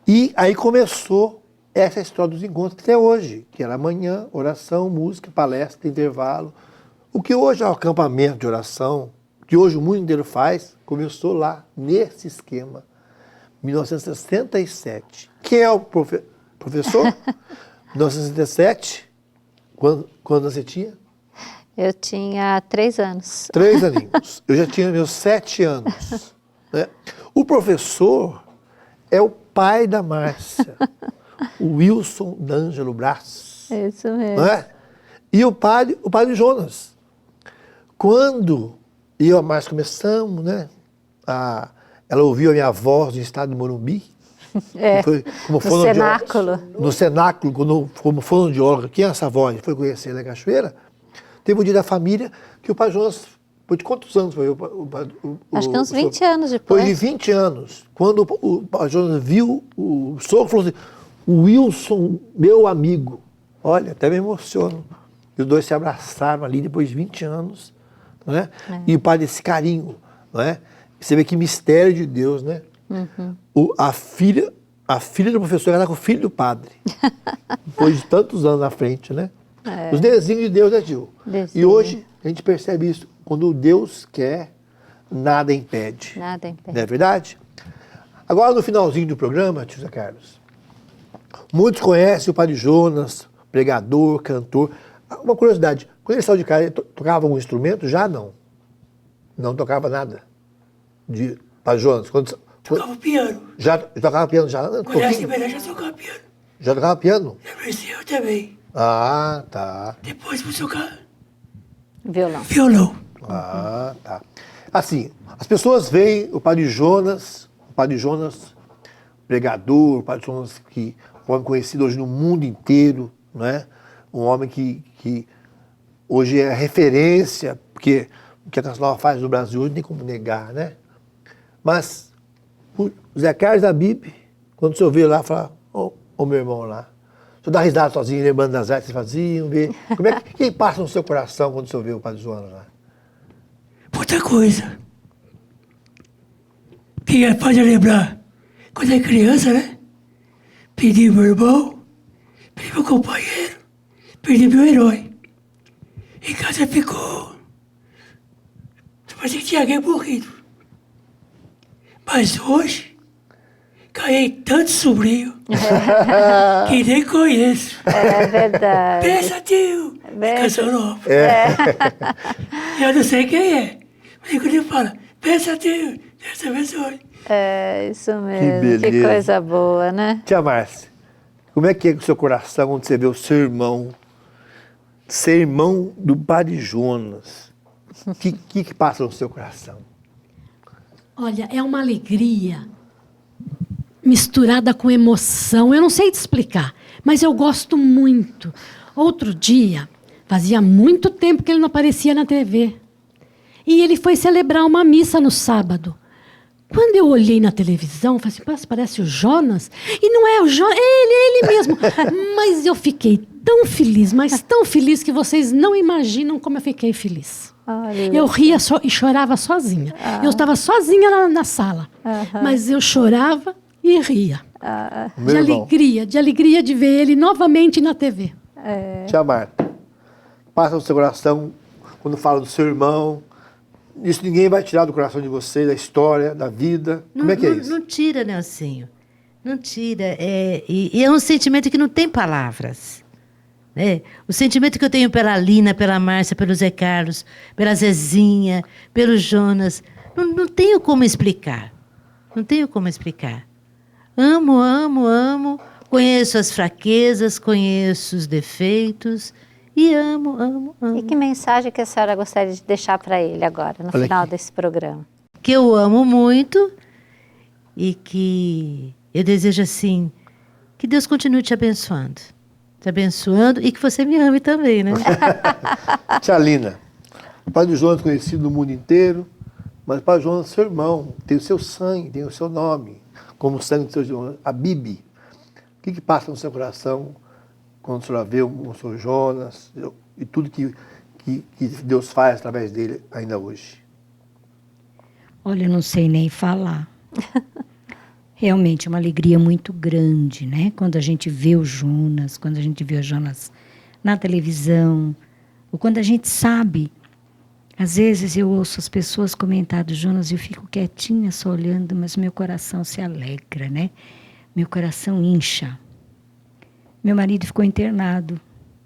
[SPEAKER 2] E aí começou essa história dos encontros até hoje, que era manhã, oração, música, palestra, intervalo. O que hoje é o acampamento de oração, que hoje o mundo inteiro faz, começou lá, nesse esquema, 1967. Quem é o professor? 1967, quando você tinha?
[SPEAKER 3] Eu tinha 3 anos.
[SPEAKER 2] 3 aninhos. Eu já tinha meus 7 anos. Né? O professor é o pai da Márcia, o Wilson D'Angelo Brás.
[SPEAKER 3] É isso mesmo.
[SPEAKER 2] Não é? E o padre Jonas. Quando eu e a Márcia começamos, né? Ela ouviu a minha voz no estado do Morumbi. Foi como
[SPEAKER 3] no cenáculo.
[SPEAKER 2] No cenáculo, como fonoaudióloga. Quem é essa voz? Foi conhecer na Cachoeira. Teve um dia da família que o Padre Jonas, foi de quantos anos foi?
[SPEAKER 3] Acho que uns 20 anos depois.
[SPEAKER 2] Foi de 20 anos. Quando o Padre Jonas viu o sogro, falou assim, o Wilson, meu amigo. Olha, até me emociono. E os dois se abraçaram ali depois de 20 anos. Não é? E o padre, esse carinho. Não é? Você vê que mistério de Deus, né? Uhum. A filha do professor era com o filho do padre. Depois de tantos anos na frente, né? Os desenhos de Deus, né, Gil? E hoje a gente percebe isso. Quando Deus quer, nada impede.
[SPEAKER 3] Nada impede.
[SPEAKER 2] Não é verdade? Agora, no finalzinho do programa, tio Zé Carlos, muitos conhecem o Padre Jonas, pregador, cantor. Uma curiosidade, quando ele saiu de casa, ele tocava algum instrumento? Já não. Não tocava nada. De Padre Jonas.
[SPEAKER 4] Tocava piano.
[SPEAKER 2] Já tocava piano? Já?
[SPEAKER 4] Quando era assim, já tocava piano.
[SPEAKER 2] Já tocava piano?
[SPEAKER 4] Já cresceu também.
[SPEAKER 2] Ah, tá.
[SPEAKER 4] Depois fui tocar
[SPEAKER 3] Violão.
[SPEAKER 2] Ah, tá. Assim, as pessoas veem o Padre Jonas, pregador, o Padre Jonas, um homem conhecido hoje no mundo inteiro, né? Um homem que hoje é referência, porque o que a Canção Nova faz no Brasil hoje não tem como negar, né? Mas o Zé Carlos da Bíblia, quando o senhor veio lá, fala, ô meu irmão lá, o senhor dá risada sozinho, lembrando das artes que vocês faziam, vê. Quem passa no seu coração quando o senhor vê o Padre Jonas lá?
[SPEAKER 4] Muita coisa. Que pode lembrar, quando é criança, né? Perdi meu irmão, perdi meu companheiro, perdi meu herói. Em casa ficou. Parecia que tinha alguém morrido. Mas hoje, ganhei tanto sobrinho que nem conheço.
[SPEAKER 3] É verdade.
[SPEAKER 4] Pensa, tio! Canção Nova. Eu não sei quem é. Mas quando ele fala, pensa, tio, Deus te abençoe.
[SPEAKER 3] É, isso mesmo. Que coisa boa, né?
[SPEAKER 2] Tia Márcia, como é que é o seu coração quando você vê o seu irmão, ser irmão do Padre Jonas? O que passa no seu coração?
[SPEAKER 6] Olha, é uma alegria misturada com emoção. Eu não sei te explicar, mas eu gosto muito. Outro dia, Fazia muito tempo que ele não aparecia na TV. E ele foi celebrar uma missa no sábado. Quando eu olhei na televisão, falei assim, "Nossa, parece o Jonas." E não é o Jonas, é ele mesmo. Mas eu fiquei tão feliz, mas tão feliz que vocês não imaginam como eu fiquei feliz.
[SPEAKER 3] Olha.
[SPEAKER 6] Eu ria e chorava sozinha. Eu estava sozinha na sala. Mas eu chorava e ria. De alegria de ver ele novamente na TV.
[SPEAKER 2] Tia Marta, passa no seu coração quando fala do seu irmão. Isso ninguém vai tirar do coração de vocês, da história, da vida. Como é que é isso?
[SPEAKER 7] Não tira, Nelsinho. Não tira. E é um sentimento que não tem palavras. Né? O sentimento que eu tenho pela Lina, pela Márcia, pelo Zé Carlos, pela Zezinha, pelo Jonas, não tenho como explicar. Não tenho como explicar. Amo, amo, amo. Conheço as fraquezas, conheço os defeitos. E amo, amo, amo.
[SPEAKER 3] E que mensagem que a senhora gostaria de deixar para ele agora, no
[SPEAKER 2] Olha
[SPEAKER 3] final
[SPEAKER 2] aqui.
[SPEAKER 3] desse programa?
[SPEAKER 7] Que eu amo muito e que eu desejo, assim, que Deus continue te abençoando. Te abençoando e que você me ame também, né?
[SPEAKER 2] Tia Lina, o Padre Jonas conhecido no mundo inteiro, mas o Padre Jonas é seu irmão, tem o seu sangue, tem o seu nome, como o sangue do seu irmão, a Bibi. O que passa no seu coração quando a senhora vê o seu Jonas e tudo que Deus faz através dele ainda hoje?
[SPEAKER 5] Olha, eu não sei nem falar. Realmente é uma alegria muito grande, né? Quando a gente vê o Jonas, quando a gente vê o Jonas na televisão, ou quando a gente sabe. Às vezes eu ouço as pessoas comentar do Jonas e eu fico quietinha só olhando, mas meu coração se alegra, né? Meu coração incha. Meu marido ficou internado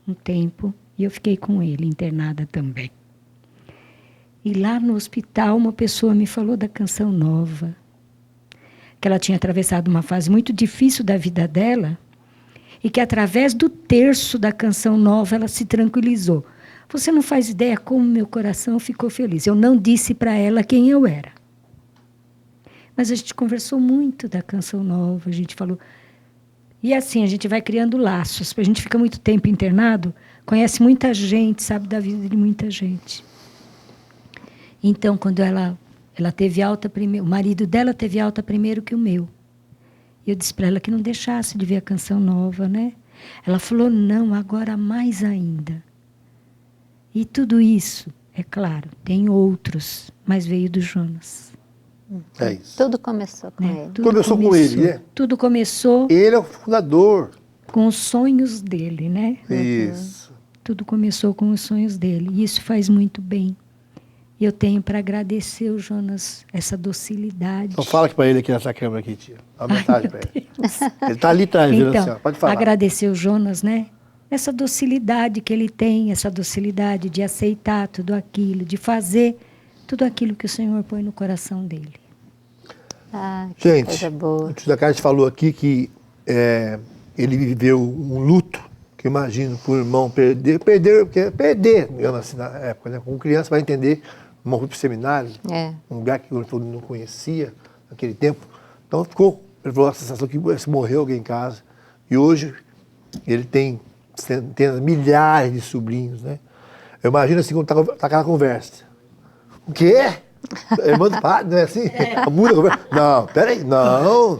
[SPEAKER 5] um tempo e eu fiquei com ele, internada também. E lá no hospital uma pessoa me falou da Canção Nova, que ela tinha atravessado uma fase muito difícil da vida dela e que através do terço da Canção Nova ela se tranquilizou. Você não faz ideia como meu coração ficou feliz. Eu não disse para ela quem eu era. Mas a gente conversou muito da Canção Nova, a gente falou. E assim, a gente vai criando laços. A gente fica muito tempo internado, conhece muita gente, sabe da vida de muita gente. Então, quando ela teve alta primeiro, o marido dela teve alta primeiro que o meu. E eu disse para ela que não deixasse de ver a Canção Nova, né? Ela falou, não, agora mais ainda. E tudo isso, é claro, tem outros, mas veio do Jonas.
[SPEAKER 2] É isso.
[SPEAKER 3] Tudo começou com
[SPEAKER 5] Né?
[SPEAKER 3] ele.
[SPEAKER 5] Tudo
[SPEAKER 2] Começou com ele, né?
[SPEAKER 5] Tudo começou
[SPEAKER 2] Ele é o fundador.
[SPEAKER 5] com os sonhos dele, né?
[SPEAKER 2] Isso.
[SPEAKER 5] Tudo começou com os sonhos dele. E isso faz muito bem. E eu tenho para agradecer o Jonas essa docilidade.
[SPEAKER 2] Então fala aqui para ele aqui nessa câmera aqui, tia. Dá uma mensagem para ele. Ele está ali atrás, vendo assim, ó. Pode falar.
[SPEAKER 5] Agradecer o Jonas, né? Essa docilidade que ele tem, essa docilidade de aceitar tudo aquilo, de fazer tudo aquilo que o Senhor põe no coração dele.
[SPEAKER 3] Ah, que
[SPEAKER 2] Gente,
[SPEAKER 3] coisa boa.
[SPEAKER 2] o tio da Carne falou aqui que ele viveu um luto, que eu imagino, por irmão perder, digamos assim, na época, né? Como criança vai entender, uma rua para o seminário, um lugar que todo mundo não conhecia naquele tempo. Então ele falou a sensação que morreu alguém em casa. E hoje ele tem centenas, milhares de sobrinhos, né? Eu imagino assim, quando tá aquela conversa. O quê? Irmã do padre, não é assim? Muda a conversa. Não, peraí, não.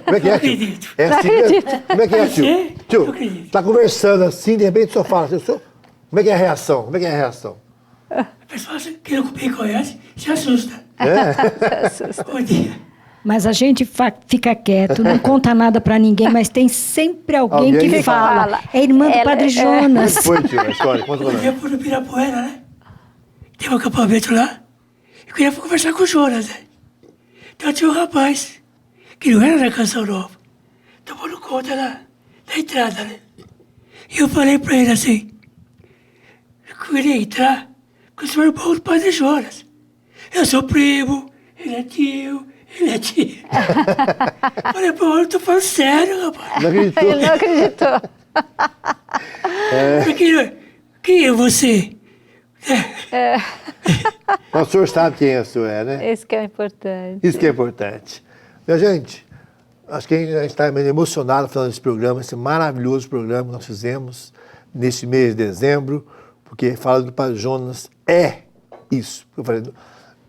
[SPEAKER 2] Como é que é, tio? É assim mesmo? Como é que é, tio? Tio, tá conversando assim, de repente o senhor fala, como é que é a reação? Como é que é a reação?
[SPEAKER 4] A pessoa que não me conhece se assusta. Bom dia.
[SPEAKER 5] Mas a gente fica quieto, não conta nada para ninguém, mas tem sempre alguém que fala. É irmã do Padre Jonas.
[SPEAKER 2] Como foi, tio, a história? Conta pra
[SPEAKER 4] Eu ia por Ibirapuera, né? Tem um acampamento lá. Eu queria conversar com o Jonas, né? Então tinha um rapaz, que não era da Canção Nova, tomando conta da entrada, né? E eu falei pra ele assim, eu queria entrar com o senhor irmão do Padre Jonas. Eu sou primo, ele é tio, ele é tia. Falei, pô, eu tô falando sério, rapaz.
[SPEAKER 2] Não acreditou?
[SPEAKER 3] Ele não acreditou.
[SPEAKER 4] Quem é você?
[SPEAKER 2] Mas o senhor sabe quem o senhor é, né?
[SPEAKER 3] Esse que é o importante.
[SPEAKER 2] Isso que é importante. Minha gente, acho que a gente está emocionado falando desse programa, esse maravilhoso programa que nós fizemos neste mês de dezembro, porque fala do Padre Jonas é isso. Eu falei,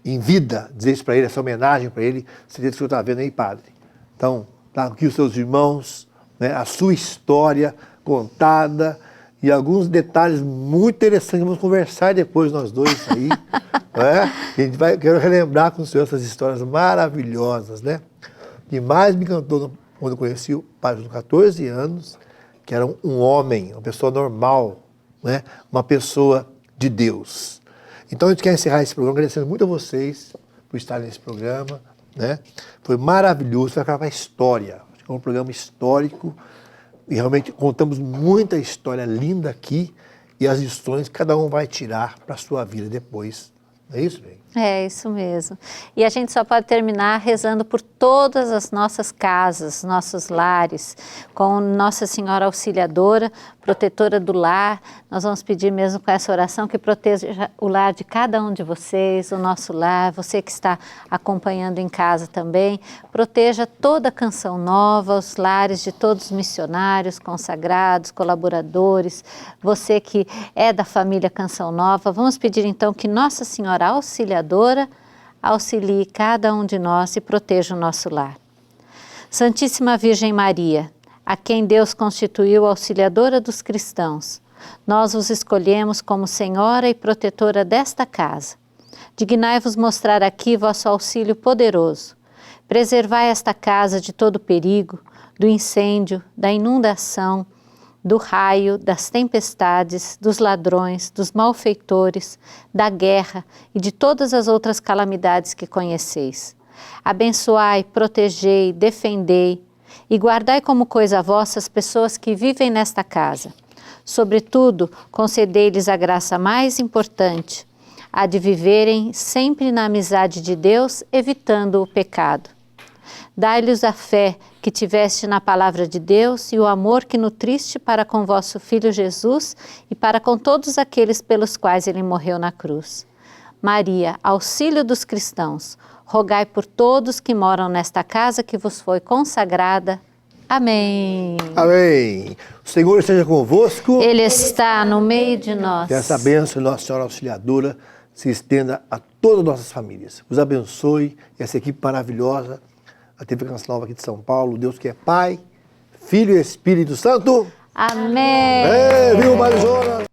[SPEAKER 2] em vida, dizer isso para ele, essa homenagem para ele, seria isso que eu estava vendo aí, Padre. Então, tá aqui os seus irmãos, né, a sua história contada e alguns detalhes muito interessantes que vamos conversar depois nós dois aí. Né? Quero relembrar com o senhor essas histórias maravilhosas, né? O que mais me encantou quando eu conheci o Padre com 14 anos, que era um homem, uma pessoa normal, né? Uma pessoa de Deus. Então a gente quer encerrar esse programa agradecendo muito a vocês por estarem nesse programa, né? Foi maravilhoso, vai ficar para a história. Acho que é um programa histórico e realmente contamos muita história linda aqui e as lições que cada um vai tirar para a sua vida depois. Não é isso, bem?
[SPEAKER 3] É isso mesmo. E a gente só pode terminar rezando por todas as nossas casas, nossos lares, com Nossa Senhora Auxiliadora, protetora do lar. Nós vamos pedir mesmo com essa oração que proteja o lar de cada um de vocês, o nosso lar, você que está acompanhando em casa também. Proteja toda a Canção Nova, os lares de todos os missionários, consagrados, colaboradores, você que é da família Canção Nova. Vamos pedir então que Nossa Senhora Auxiliadora auxilie cada um de nós e proteja o nosso lar. Santíssima Virgem Maria, a quem Deus constituiu auxiliadora dos cristãos, nós vos escolhemos como Senhora e protetora desta casa. Dignai-vos mostrar aqui vosso auxílio poderoso. Preservai esta casa de todo perigo, do incêndio, da inundação, do raio, das tempestades, dos ladrões, dos malfeitores, da guerra e de todas as outras calamidades que conheceis. Abençoai, protegei, defendei e guardai como coisa vossa as pessoas que vivem nesta casa. Sobretudo, concedei-lhes a graça mais importante, a de viverem sempre na amizade de Deus, evitando o pecado. Dai-lhes a fé que tiveste na palavra de Deus e o amor que nutriste para com vosso Filho Jesus e para com todos aqueles pelos quais ele morreu na cruz. Maria, auxílio dos cristãos, rogai por todos que moram nesta casa que vos foi consagrada. Amém.
[SPEAKER 2] Amém. O Senhor esteja convosco.
[SPEAKER 3] Ele está no meio de nós.
[SPEAKER 2] Que essa bênção, Nossa Senhora Auxiliadora, se estenda a todas as nossas famílias. Os abençoe, essa equipe maravilhosa, a TV Canção Nova aqui de São Paulo, Deus que é Pai, Filho e Espírito Santo.
[SPEAKER 3] Amém.
[SPEAKER 2] Viu, Padre Jonas?